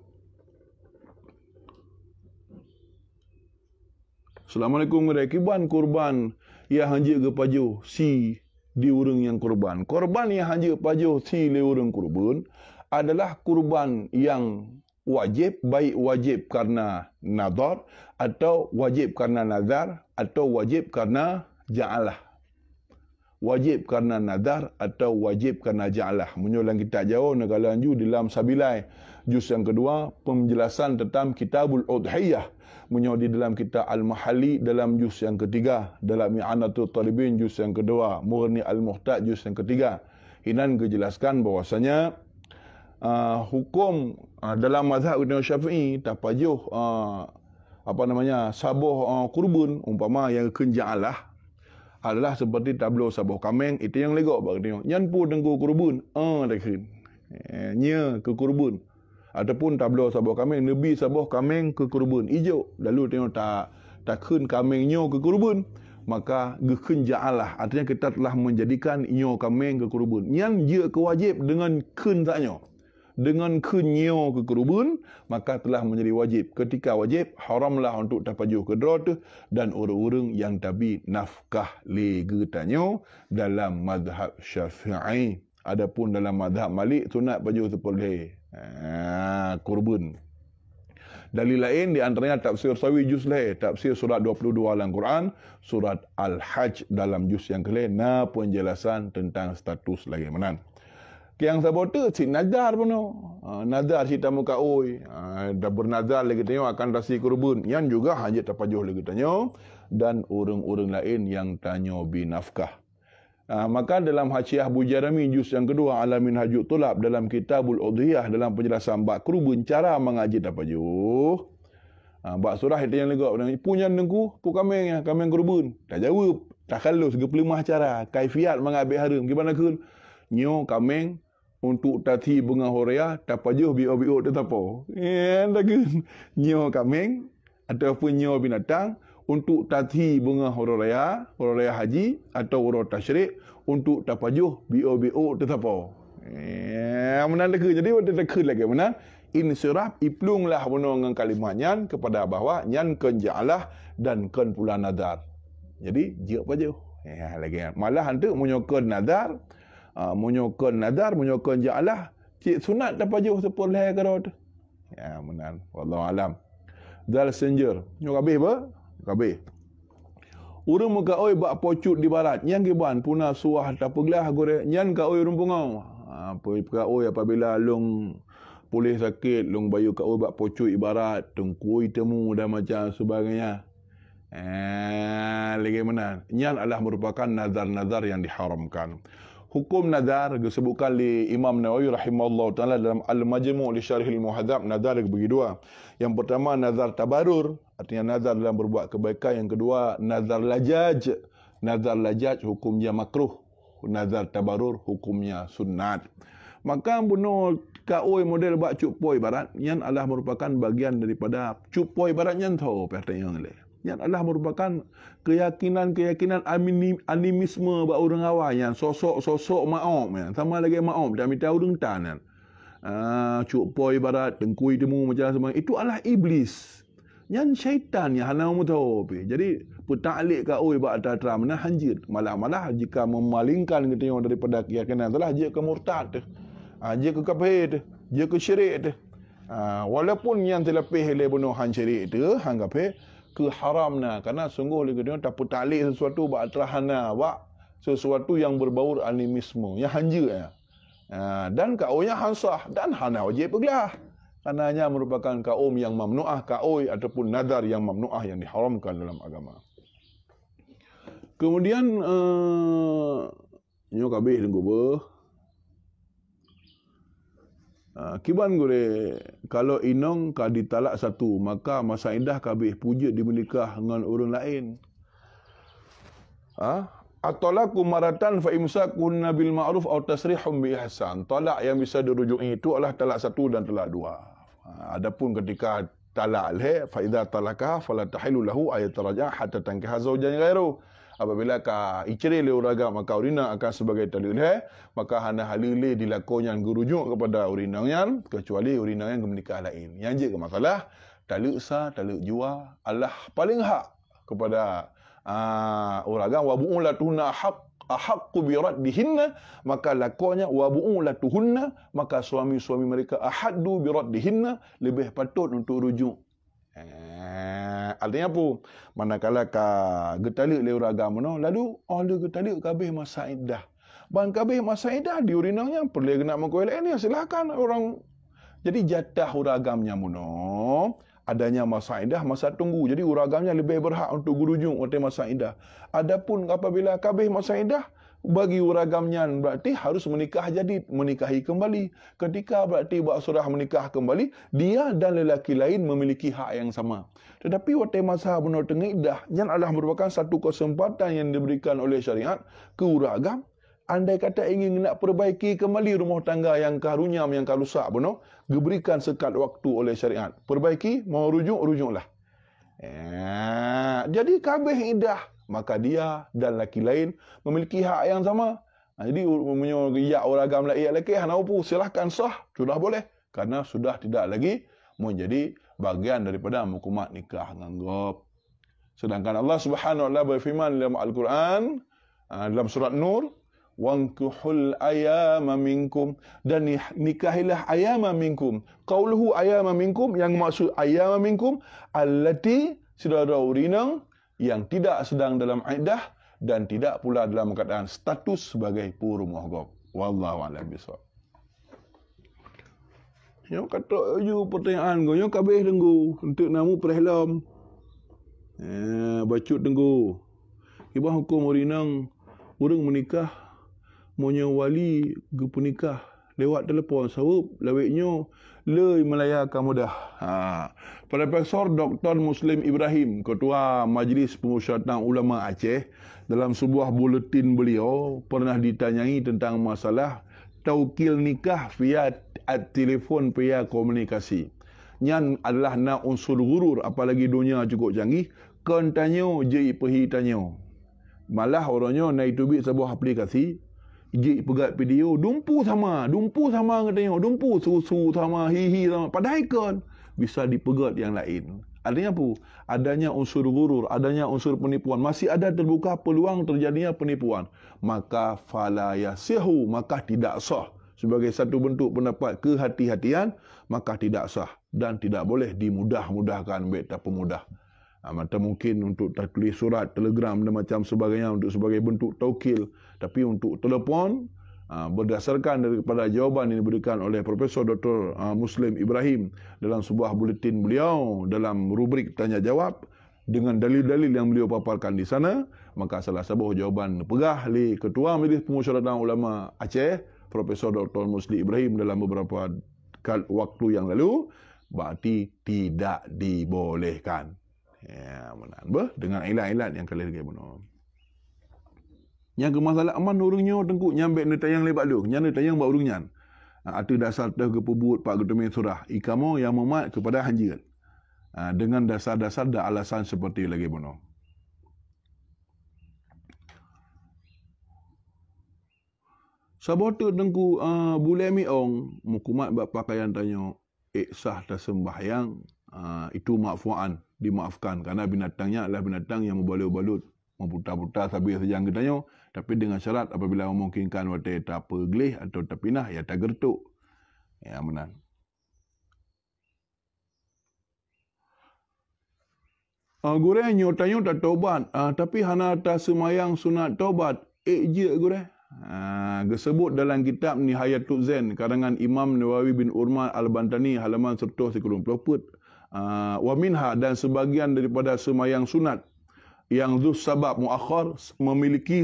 S1: Assalamualaikum kiban kurban ya hanja ke paju si di urang yang kurban. Kurban yang hanja paju si le urang kurban adalah kurban yang wajib, baik wajib karena nadar atau wajib karena nazar atau wajib karena ja'alah. Wajib karena nadar atau wajib karena ja'alah. Menyulang kita jauh negara lanju dalam Sabilai juz yang kedua penjelasan tentang Kitabul Udhiyah. Menyuruh di dalam kitab Al-Mahalli dalam juz yang ketiga, dalam I'anatul Talibin juz yang kedua, Mughni Al-Muhtaj juz yang ketiga. Hinan kejelaskan bahwasanya hukum dalam mazhab Imam Syafi'i tapajuh sabuh kurban umpama yang kenja'alah adalah seperti tablo sabuh kameng itu yang legok bagi tengok. Yan pun dengku kurban dah ken. Nya ke kurban. Ataupun tablo sabuh kameng nebi sabuh kameng ke kurban hijau lalu tengok tak keun kameng nyo ke kurban maka gekun ja'alah artinya kita telah menjadikan nyo kameng ke kurban yang dia kewajib dengan keun taknyo dengan keun nyo ke kurban maka telah menjadi wajib. Ketika wajib haramlah untuk tapajuh ke drot dan urang-urang yang tabi nafkah lega tanyo dalam mazhab Syafi'i. Adapun dalam mazhab Malik sunat pajuh sepuluh kurban. Dalil lain di antaranya tafsir Sawi juz lain, tafsir surat 22 dalam Quran, surat Al-Hajj dalam juz yang kelih, penjelasan tentang status lagi menan. Yang sabota si nazar pun nazar si tamu ka oi dah bernazar lagi tanya akan rasi kurban yang juga hanya tapajuh lagi tanya dan urang-urang lain yang tanya binafkah. Maka dalam Hasyiah Bujarami juz yang kedua Alamin Hajut Tulab dalam Kitabul Udhiyah dalam penjelasan bab kurban cara mengaji tapajuh. Bab surah itu yang lega punya dengku pu kameng kurban. Tak jawab, tak halus 25 cara kaifiat mengambil haram gimana kun? Nyo kameng untuk tati bunga horea tapajuh bio-bio tetapo. Tak kun. Nyo kameng ataupun nyo binatang untuk tati bunga horea haji atau urut tasyrik untuk tapajuh bio-bio tetapo. Menan lagi jadi waktu tak lagi menan insiraf iplunglah menong kalimat nyan kepada bahawa nyan ken ja'alah dan ken pula nadar. Jadi jia pajuh. Lagi malah hantu menyokon nadar menyokon ja'alah cik sunat tapajuh sepuluh kerot. Menan wallahu alam. Dal senjer nyok habis ba? Kabeh. Urang muka oi bak pocut di barat, yang kiban puna suah tapeglah gore, nyan ka oi rumpungau. Ka oi apabila long pulih sakit, long bayu ka oi bak pocut ibarat, tengkui temu dan macam sebagainya. Lagi mana? Nyan adalah merupakan nazar-nazar yang diharamkan. Hukum nazar disebutkan oleh Imam Nawawi rahimahullah taala dalam Al-Majmu' li Syarhil Muhadzab. Nazar bagi dua. Yang pertama nazar tabarur, artinya nazar dalam berbuat kebaikan. Yang kedua nazar lajaj. Nazar lajaj hukumnya makruh. Nazar tabarur hukumnya sunat. Maka bunuh kaoi model bak cupoi barat yang adalah merupakan bagian daripada cupoi barat yang tahu pertanyaan ni. Yang adalah merupakan keyakinan animisme bak orang awam yang sosok maom ya. Sama lagi maom dah minta orang tan. Cupoi barat tengkui temu macam semua itu adalah iblis. Yang syaitan yang hana mu tahu. Jadi petaalik ka oi bak tatra mana hanjir. Malah jika memalingkan kita daripada keyakinan telah jika murtad. Jika kafir, jika syirik. Walaupun yang terlepih oleh bunuhan syirik itu anggap ke haramna karena sungguh lagi dia tak putalik sesuatu bak terahana bak sesuatu yang berbau animisme yang hanja dan kaunya hansah dan hana wajib pergilah karenanya merupakan kaum yang mamnuah kaoi ataupun nazar yang mamnuah yang diharamkan dalam agama. Kemudian nyo kabeh tengku be kiban gore kalau inong ka ditalak satu maka masa indah kabeh puja dimenikah dengan orang lain. At-talaqu maratan fa imsakun bil ma'ruf aw tasrihum bi ihsan. Talak yang bisa dirujuki itu adalah talak satu dan talak dua. Adapun ketika talak le fa idza talaka fala tahilu lahu ayat raja hatta tankiha zawjan ghairu. Apabila ka iceri le uraga maka urina akan sebagai talak le, maka hana halile dilakonyan gerujuk kepada urinangan kecuali urinangan menikah lain. Yang je ke masalah talak sah, talak jua Allah paling hak kepada uraga wa bu'ulatuhunna ahaqqu bi raddihinna, maka lakonnya wa bu'ulatuhunna, maka suami-suami mereka ahaddu bi raddihinna, lebih patut untuk rujuk. Artinya apa? Manakala ka getalik le uraga mano lalu le getalik kabeh masa iddah. Ban kabeh masa iddah diurinangnya perlu kena mengkoel ini silakan orang. Jadi jatah uragamnya mano adanya masa iddah, masa tunggu. Jadi uragamnya lebih berhak untuk gurujuk waktu masa iddah. Adapun apabila kabeh masa iddah, bagi uragamnya berarti harus menikah jadid, menikahi kembali. Ketika berarti buat surah menikah kembali, dia dan lelaki lain memiliki hak yang sama. Tetapi waktu masa benar tengah iddah, yang adalah merupakan satu kesempatan yang diberikan oleh syariat ke uragam. Andai kata ingin nak perbaiki kembali rumah tangga yang karunyam, yang karusak benar, diberikan sekat waktu oleh syariat. Perbaiki, mau rujuk, rujuklah. Jadi kabeh iddah, maka dia dan laki lain memiliki hak yang sama. Jadi ya uragam laki hana apa silahkan sah, sudah boleh karena sudah tidak lagi menjadi bagian daripada hukumat nikah nganggap. Sedangkan Allah Subhanahu wa taala berfirman dalam Al-Quran dalam surat Nur, wankihul ayama minkum, dan nikahilah ayama minkum. Qauluhu ayama minkum, yang maksud ayama minkum allati saudara urinang yang tidak sedang dalam iddah dan tidak pula dalam keadaan status sebagai puru muhgab. Wallahu a'lam bishawab. Yang kata you pertanyaan go, yang kabeh tenggu untuk namu perihlam. Bacut tenggu. Ibah hukum urinang urang menikah monya wali ge penikah lewat telefon sawup laweknya lei melayakan mudah. Profesor Dr. Muslim Ibrahim, Ketua Majlis Pemusyawaratan Ulama Aceh, dalam sebuah buletin beliau pernah ditanyai tentang masalah taukil nikah via telefon via komunikasi. Yang adalah nak unsur gurur, apalagi dunia cukup canggih, kan tanya je pergi tanya. Malah orangnya naik tubik sebuah aplikasi, je pegat video, dumpu sama katanya, dumpu susu sama, hihi sama, padahal kan bisa dipegat yang lain. Artinya apa? Adanya unsur gurur, adanya unsur penipuan, masih ada terbuka peluang terjadinya penipuan. Maka fala yasihu, maka tidak sah. Sebagai satu bentuk pendapat kehati-hatian, maka tidak sah dan tidak boleh dimudah-mudahkan beta pemudah. Maka mungkin untuk tulis surat, telegram dan macam sebagainya untuk sebagai bentuk taukil. Tapi untuk telefon, berdasarkan daripada jawapan yang diberikan oleh Profesor Dr. Muslim Ibrahim dalam sebuah buletin beliau dalam rubrik tanya jawab dengan dalil-dalil yang beliau paparkan di sana, maka salah sebuah jawapan pegah oleh Ketua Majlis Pemusyawaratan Ulama Aceh, Profesor Dr. Muslim Ibrahim dalam beberapa waktu yang lalu, berarti tidak dibolehkan. Ya, benar. Dengan ilat-ilat yang kalian lagi benar. Yang ke masalah aman urungnya tengku nyambek ni tayang lebat lu. Nyana tayang buat urungnya. Ada dasar teh ke pebut Pak Ketua Surah. Ikamo yang memat kepada hanjiran. Dengan dasar-dasar dan alasan seperti lagi benar. Sabota tengku boleh miong mukumat buat pakaian tanya sah tersembahyang itu makfuan, dimaafkan kerana binatangnya adalah binatang yang membalut-balut, memputar-putar sambil sejang katanya, tapi dengan syarat apabila memungkinkan waktu tak pergelih atau terpinah ya tak gertuk. Ya benar. Gorengnya tanya tak taubat, tapi hana atas semayang sunat taubat. Je goreng. Disebut dalam kitab Nihayatul Zain karangan Imam Nawawi bin Urman Al-Bantani halaman 194. Wa minha, dan sebagian daripada semayang sunat yang dzus sabab muakhir, memiliki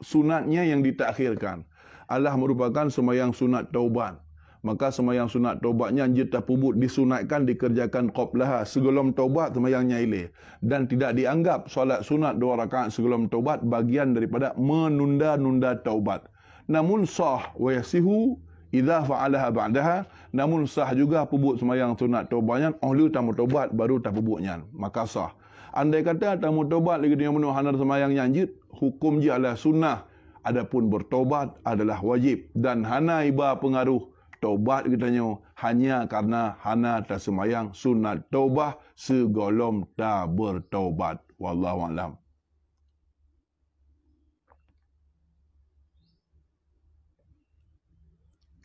S1: sunatnya yang ditakhirkan, adalah merupakan semayang sunat taubat. Maka semayang sunat taubatnya jeta pubut disunatkan dikerjakan qablaha, sebelum taubat semayangnya ilih, dan tidak dianggap solat sunat 2 rakaat sebelum taubat bagian daripada menunda-nunda taubat. Namun sah wa yasihu idza fa'alaha ba'daha, namun sah juga pebut sembahyang sunat taubatnya oleh tamu taubat baru tak pebutnya, maka sah. Andai kata tamu taubat lagi dengan menuh hanar sembahyang nyanjit, hukum dia adalah sunnah, adapun bertaubat adalah wajib. Dan hana iba pengaruh taubat katanya hanya karena hana tak sembahyang sunat taubah segolom tak bertaubat. Wallahu a'lam.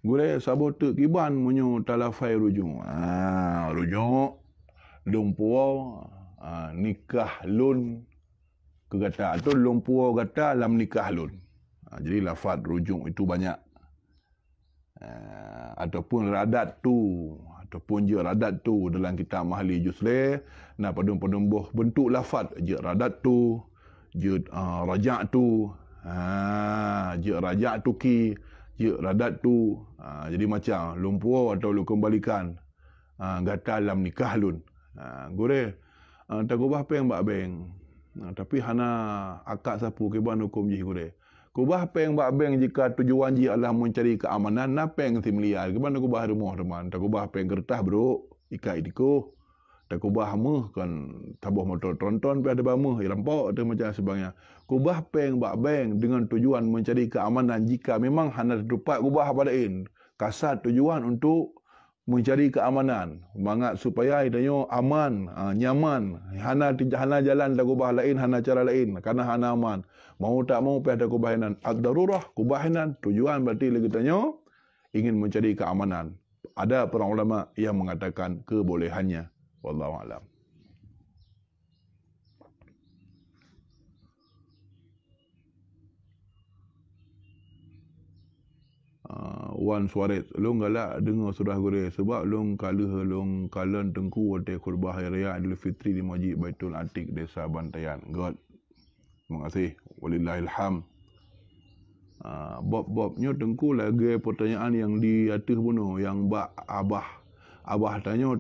S1: Gule sabote kiban munyo talafai rujuk. Rujuk lumpuo nikah lun kegata atau lumpuo gata dalam nikah lun. Jadi lafaz rujuk itu banyak. Ataupun radat tu ataupun je radat tu dalam kitab Mahli Jusle nah padum-padum boh bentuk lafaz je radat tu je rajak tu je rajak tu ki je radat tu jadi macam lumpuo atau lu kembalikan gata dalam nikah lun gore tak gubah peng bak beng tapi hana akak sapu keban hukum ji gore kubah peng bak beng jika tujuan ji adalah mencari keamanan na peng timliar keban kubah rumah teman tak kubah peng kertas bro ikai diko tak kubah meh kan tabuh motor tonton pe ada bameh rampok tu macam sebagainya kubah peng bak beng dengan tujuan mencari keamanan jika memang hana terdapat kubah padain kasat tujuan untuk mencari keamanan bangat supaya idanyo aman nyaman hana jalan tak kubah lain hana cara lain karena hana aman mau tak mau pihak ada kubahinan ad-darurah kubahinan tujuan berarti lagi tanyo ingin mencari keamanan ada para ulama yang mengatakan kebolehannya wallahu alam. Wan Suarez long galak dengar surah gure sebab long kalah long kalan tengku wate kurbah hari raya Idul Fitri di Masjid Baitul Atiq Desa Bantayan. God. Terima kasih. Walillahil ham. Bob-bobnya tengku lagi pertanyaan yang di atas bunuh yang bak abah tanya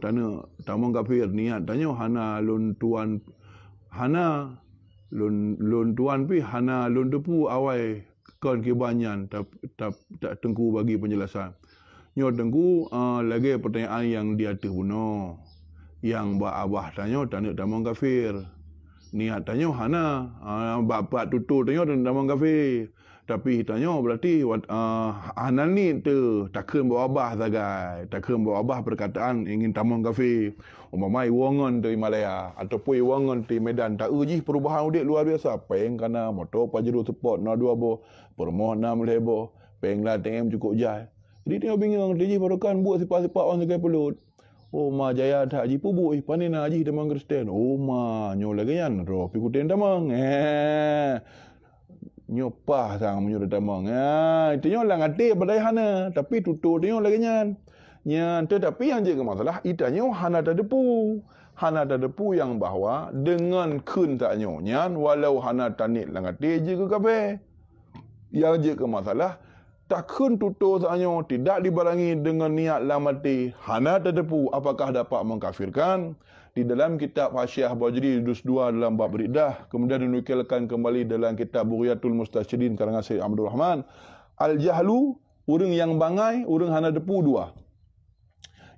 S1: tamang kafir niat tanya hana lun tuan hana lun tuan pi hana lun depu awai kon kebanyan tak tengku bagi penjelasan nyo tengku lagi pertanyaan yang di atas bunuh yang bak abah tanya tamang kafir niat tanya hana bapak tutur tanya tamang kafir tapi tanya berarti hana ni tu takkan bawa abah sagai takkan bawa abah perkataan ingin tamang kafir umpamai wongon tu Himalaya ataupun wongon tu Medan tak uji perubahan udik luar biasa peng kana motor pajero support na dua bo permoh 6 lebo peng la TM cukup jai jadi tengok bingung DJ barukan buat sifat-sifat orang segai pelut oh ma jaya tak ji pubuk panin haji tamang Kristen oh ma nyo lagi yan ro pikuten tamang nyopah sang menyuruh tamang itu nyo lang ati pada hana tapi tutur nyo lagi nyan tetapi yang jadi masalah itanya hana tak depu yang bahawa dengan kun tak nyo nyan walau hana tanit lang ati je ke kabe yang jadi masalah takun tutur saknyo tidak dibarengi dengan niat lamati hana terdepu apakah dapat mengkafirkan di dalam kitab Hasyiah Bajri juz 2 dalam bab riddah kemudian dinukilkan kembali dalam kitab Bughiyatul Mustasyirin karangan Syekh Abdul Rahman al-jahlu urang yang bangai urang hana depu dua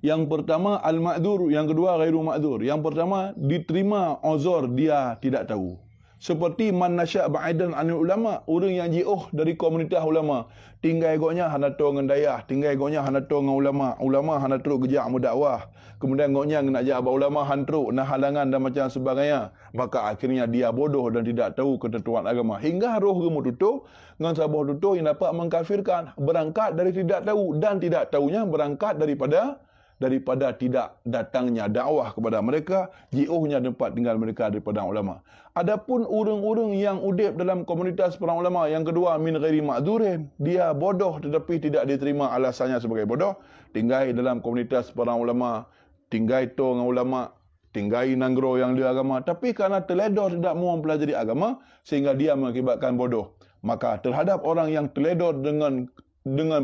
S1: yang pertama al-ma'dzur yang kedua ghairu ma'dzur yang pertama diterima uzur dia tidak tahu seperti man nasya' ba'idan anil ulama orang yang jauh dari komunitas ulama tinggal goknya hana to dengan dayah tinggal goknya hana to dengan ulama hana teruk gejak mendakwah kemudian goknya nak ajak ulama hantruk nah halangan dan macam sebagainya maka akhirnya dia bodoh dan tidak tahu ketentuan agama hingga roh gemu tutur dengan sabah tutur yang dapat mengkafirkan berangkat dari tidak tahu dan tidak tahunya berangkat daripada tidak datangnya dakwah kepada mereka, jauhnya tempat tinggal mereka daripada ulama. Adapun orang-orang yang udip dalam komunitas para ulama, yang kedua min ghairi ma'dzurin, dia bodoh tetapi tidak diterima alasannya sebagai bodoh, tinggal dalam komunitas para ulama, tinggal to dengan ulama, tinggal nanggro yang dia agama, tapi karena teledor tidak mau mempelajari agama sehingga dia mengakibatkan bodoh. Maka terhadap orang yang teledor dengan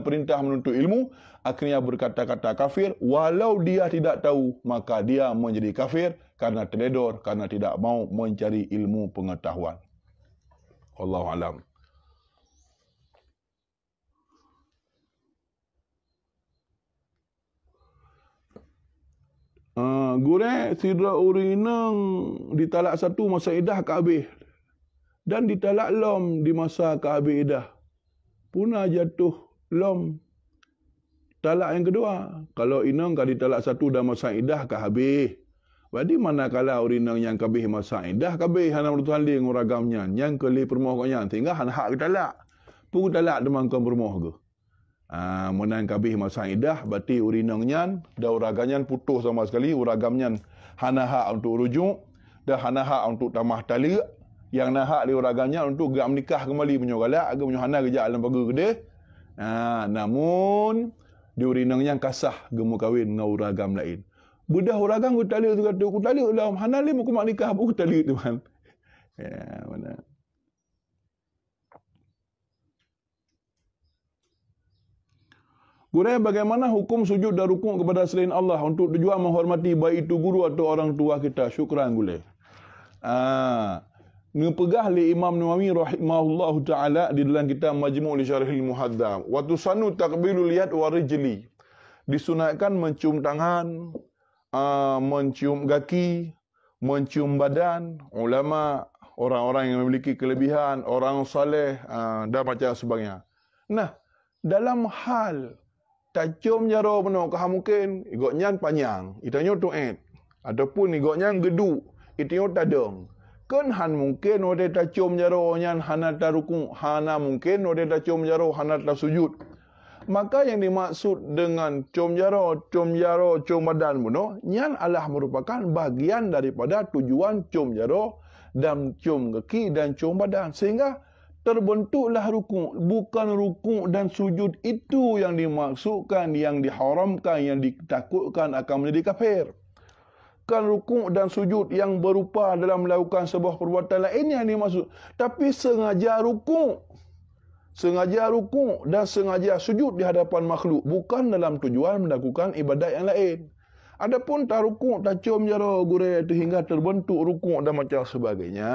S1: perintah menuntut ilmu akhirnya berkata-kata kafir walau dia tidak tahu maka dia menjadi kafir karena teledor karena tidak mau mencari ilmu pengetahuan. Wallahu alam. Gurek sidra urinang ditalak satu masa idah ke habis. Dan ditalak lom di masa ke habis idah. Punah jatuh lom. Talak yang kedua. Kalau inang kalau ditalak satu dah masa idah ke habis. Berarti manakala urinang yang ke habis masa idah ke habis. Hana menurut haling uragamnya. Yang kelih permoh kanya. Sehingga hana hak ditalak. Pun talak demangkan permoh ke. Menang kabih masa idah berarti urinangnya dah uragannya putus sama sekali, uragamnya hana hak untuk rujuk dah hana hak untuk tamah tali, yang nak hak di uragannya untuk gak menikah kembali punya galak agak punya hana kerja dalam pagar gede. Namun di urinangnya kasah gemu kahwin dengan uragam lain. Budah uragam ku tali tu kata ku tali dalam hana le mau mak nikah aku tali tu kan. Mana Gurau bagaimana hukum sujud dan rukuk kepada selain Allah untuk tujuan menghormati baik itu guru atau orang tua kita. Syukran gulai. Ngepegah li Imam Nawawi rahimahullahu ta'ala di dalam kitab Majmu' li Syarhil Muhadzab. Wa tusannu taqbilul yad wa rijli. Disunatkan mencium tangan, mencium kaki, mencium badan. Ulama, orang-orang yang memiliki kelebihan, orang saleh dan macam sebagainya. Nah, dalam hal tak cium jaro benar kah mungkin igoknya panjang itanya tuet ataupun igoknya gedu itanya tadeng kan han mungkin ode tak cium jaro nyan hana taruku hana mungkin ode tak cium jaro hana tak sujud. Maka yang dimaksud dengan cium jaro cium badan benar nyan adalah merupakan bagian daripada tujuan cium jaro dan cium kaki dan cium badan, sehingga terbentuklah rukuk. Bukan rukuk dan sujud itu yang dimaksudkan, yang diharamkan, yang ditakutkan akan menjadi kafir. Kan rukuk dan sujud yang berupa dalam melakukan sebuah perbuatan lain yang dimaksud. Tapi sengaja rukuk dan sengaja sujud di hadapan makhluk, bukan dalam tujuan melakukan ibadat yang lain. Adapun tak rukuk, tak cium jaro gurau itu hingga terbentuk rukuk dan macam sebagainya,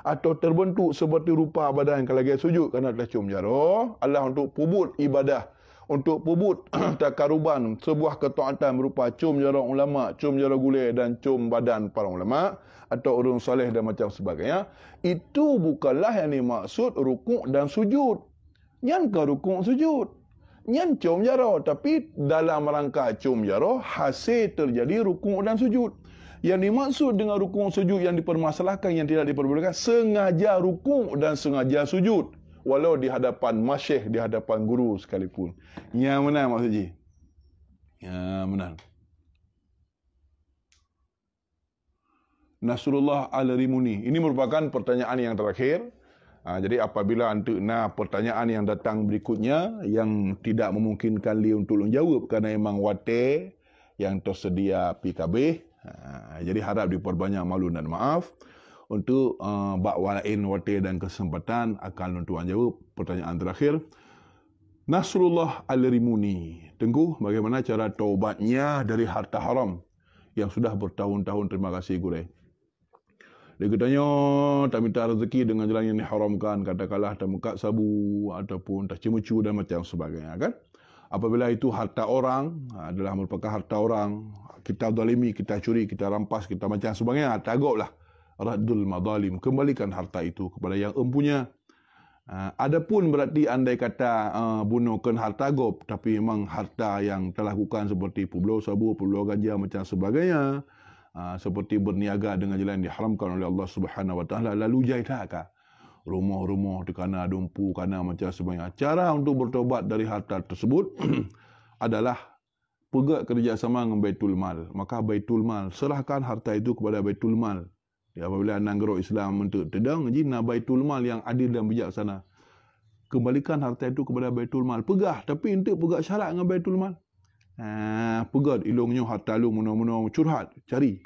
S1: atau terbentuk seperti rupa badan kalau lagi sujud kerana tak cium jaro, adalah untuk pubut ibadah, untuk pubut takaruban sebuah ketaatan berupa cium jaro ulama, cium jaro gulai dan cium badan para ulama atau orang saleh dan macam sebagainya. Itu bukanlah yang dimaksud rukuk dan sujud. Yang ke rukuk sujud, nyan cium jaro, tapi dalam rangka cium jaro hasil terjadi rukuk dan sujud. Yang dimaksud dengan rukuk sujud yang dipermasalahkan, yang tidak diperbolehkan, sengaja rukuk dan sengaja sujud walau di hadapan masyayikh, di hadapan guru sekalipun. Yang mana maksudnya? Ya benar. Nasrullah Al-Rimuni. Ini merupakan pertanyaan yang terakhir. Jadi apabila pertanyaan yang datang berikutnya yang tidak memungkinkan li untuk jawab kerana memang wate yang tersedia PKB, jadi harap diperbanyak maklum dan maaf untuk bakwa lain wate dan kesempatan akan untuk jawab pertanyaan terakhir. Nasrullah Al-Rimuni, Tengku, bagaimana cara taubatnya dari harta haram yang sudah bertahun-tahun? Terima kasih Gurau. Dia katanya tak minta rezeki dengan jalan yang diharamkan, katakanlah tak muka sabu ataupun tak cemucu dan macam sebagainya kan. Apabila itu harta orang adalah merupakan harta orang, kita zalimi, kita curi, kita rampas, kita macam sebagainya, tagoklah raddul madzalim, kembalikan harta itu kepada yang empunya. Adapun berarti andai kata bunuhkan harta gop, tapi memang harta yang telah lakukan seperti pulau sabu, pulau gajah macam sebagainya, seperti berniaga dengan jalan yang diharamkan oleh Allah Subhanahu Wa Taala, lalu jahilkah rumah-rumah di kana dumpu kana macam sebagainya. Cara untuk bertobat dari harta tersebut adalah pegat kerjasama dengan Baitul Mal. Maka Baitul Mal, serahkan harta itu kepada Baitul Mal. Apabila nanggro Islam untuk tedang, jina Baitul Mal yang adil dan bijaksana, kembalikan harta itu kepada Baitul Mal. Pegah, tapi untuk pegah syarat dengan Baitul Mal. Pegat ilungnya harta lu muna-muna curhat, cari.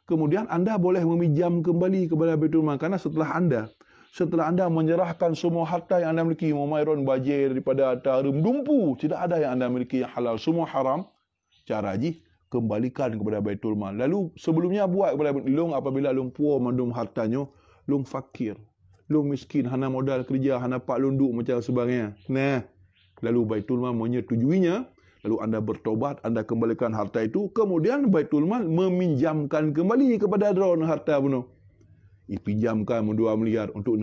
S1: Kemudian anda boleh meminjam kembali kepada Baitul Mal, karena setelah anda menyerahkan semua harta yang anda miliki, memairon bajir daripada tarum dumpu, tidak ada yang anda miliki yang halal, semua haram. Cara ji, kembalikan kepada Baitul Mal. Lalu sebelumnya buat kepada ilung, apabila lung puas mandum hartanya, lung fakir, lung miskin, hana modal kerja, hana pak lunduk macam sebagainya. Nah, lalu Baitul Mal menyetujuinya, lalu anda bertobat, anda kembalikan harta itu, kemudian Baitul Mal meminjamkan kembali kepada drone harta bunuh. Pinjamkan 2 miliar untuk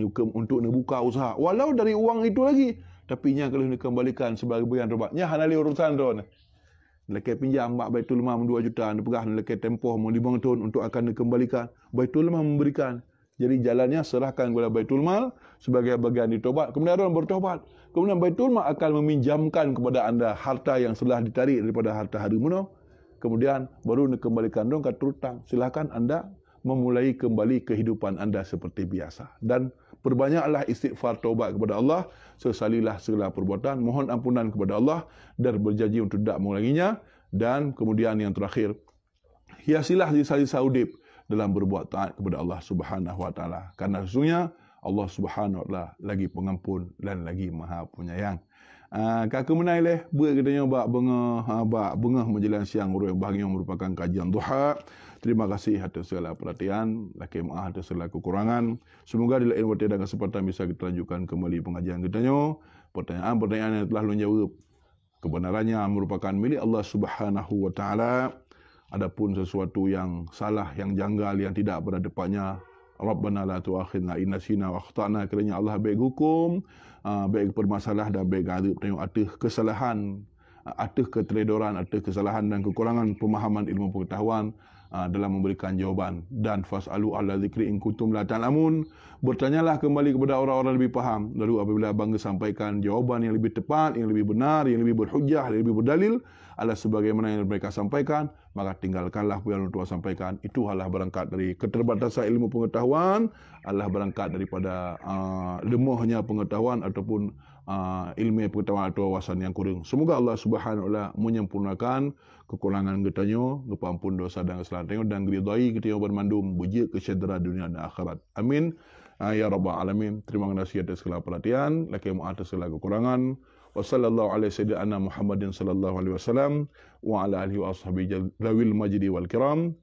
S1: buka usaha. Walau dari uang itu lagi, tapi nya kalau dikembalikan sebagai bagian robatnya hanali urusan drone. Lekai pinjam mak Baitul Mal 2 juta, anda pegah lekai tempoh 5 tahun untuk akan dikembalikan. Baitul Mal memberikan. Jadi jalannya serahkan kepada Baitul Mal sebagai bagian ditobat. Kemudian orang bertobat. Kemudian Baitul Mal akan meminjamkan kepada anda harta yang telah ditarik daripada harta hari muno. Kemudian baru dikembalikan dong kat terutang. Silakan anda memulai kembali kehidupan anda seperti biasa. Dan perbanyaklah istighfar taubat kepada Allah. Sesalilah segala perbuatan. Mohon ampunan kepada Allah. Dan berjanji untuk tidak mengulanginya. Dan kemudian yang terakhir, hiasilah sisa-sisa udip dalam berbuat taat kepada Allah Subhanahu wa taala. Karena sesungguhnya Allah Subhanahu wa taala lagi pengampun dan lagi Maha Penyayang. Kak menai leh buat kita nyoba bengah menjelang siang urang bahagia merupakan kajian duha. Terima kasih atas segala perhatian, laki maaf atas segala kekurangan. Semoga di lain waktu dan kesempatan bisa kita lanjutkan kembali pengajian kita nyo. Pertanyaan-pertanyaan yang telah lu jawab kebenarannya merupakan milik Allah Subhanahu wa taala. Adapun sesuatu yang salah, yang janggal, yang tidak pada depannya, Rabbana la tu'akhidna in nasina wa akhtana, kiranya Allah baik hukum, baik permasalah dan baik adab tengok atas kesalahan, atas keteledoran, atas kesalahan dan kekurangan pemahaman ilmu pengetahuan dalam memberikan jawaban. Dan fas'alu ala zikri in kuntum la ta'lamun, bertanyalah kembali kepada orang-orang lebih faham. Lalu apabila bangsa sampaikan jawaban yang lebih tepat, yang lebih benar, yang lebih berhujjah, yang lebih berdalil adalah sebagaimana yang mereka sampaikan, maka tinggalkanlah apa yang tua sampaikan. Itu adalah berangkat dari keterbatasan ilmu pengetahuan, adalah berangkat daripada lemahnya pengetahuan ataupun ilmu pengetahuan atau wawasan yang kurang. Semoga Allah Subhanahu wa taala menyempurnakan kekurangan kita nyo, ngapampun dosa dan kesalahan kita dan ridai kita bermandum bujik kesejahtera dunia dan akhirat. Amin. Ya rabbal alamin. Terima kasih atas segala perhatian, laki maaf atas segala kekurangan. Wassallallahu ala sayyidina Muhammadin sallallahu alaihi wasallam wa ala alihi wa ashabihi lawil majdi wal kiram.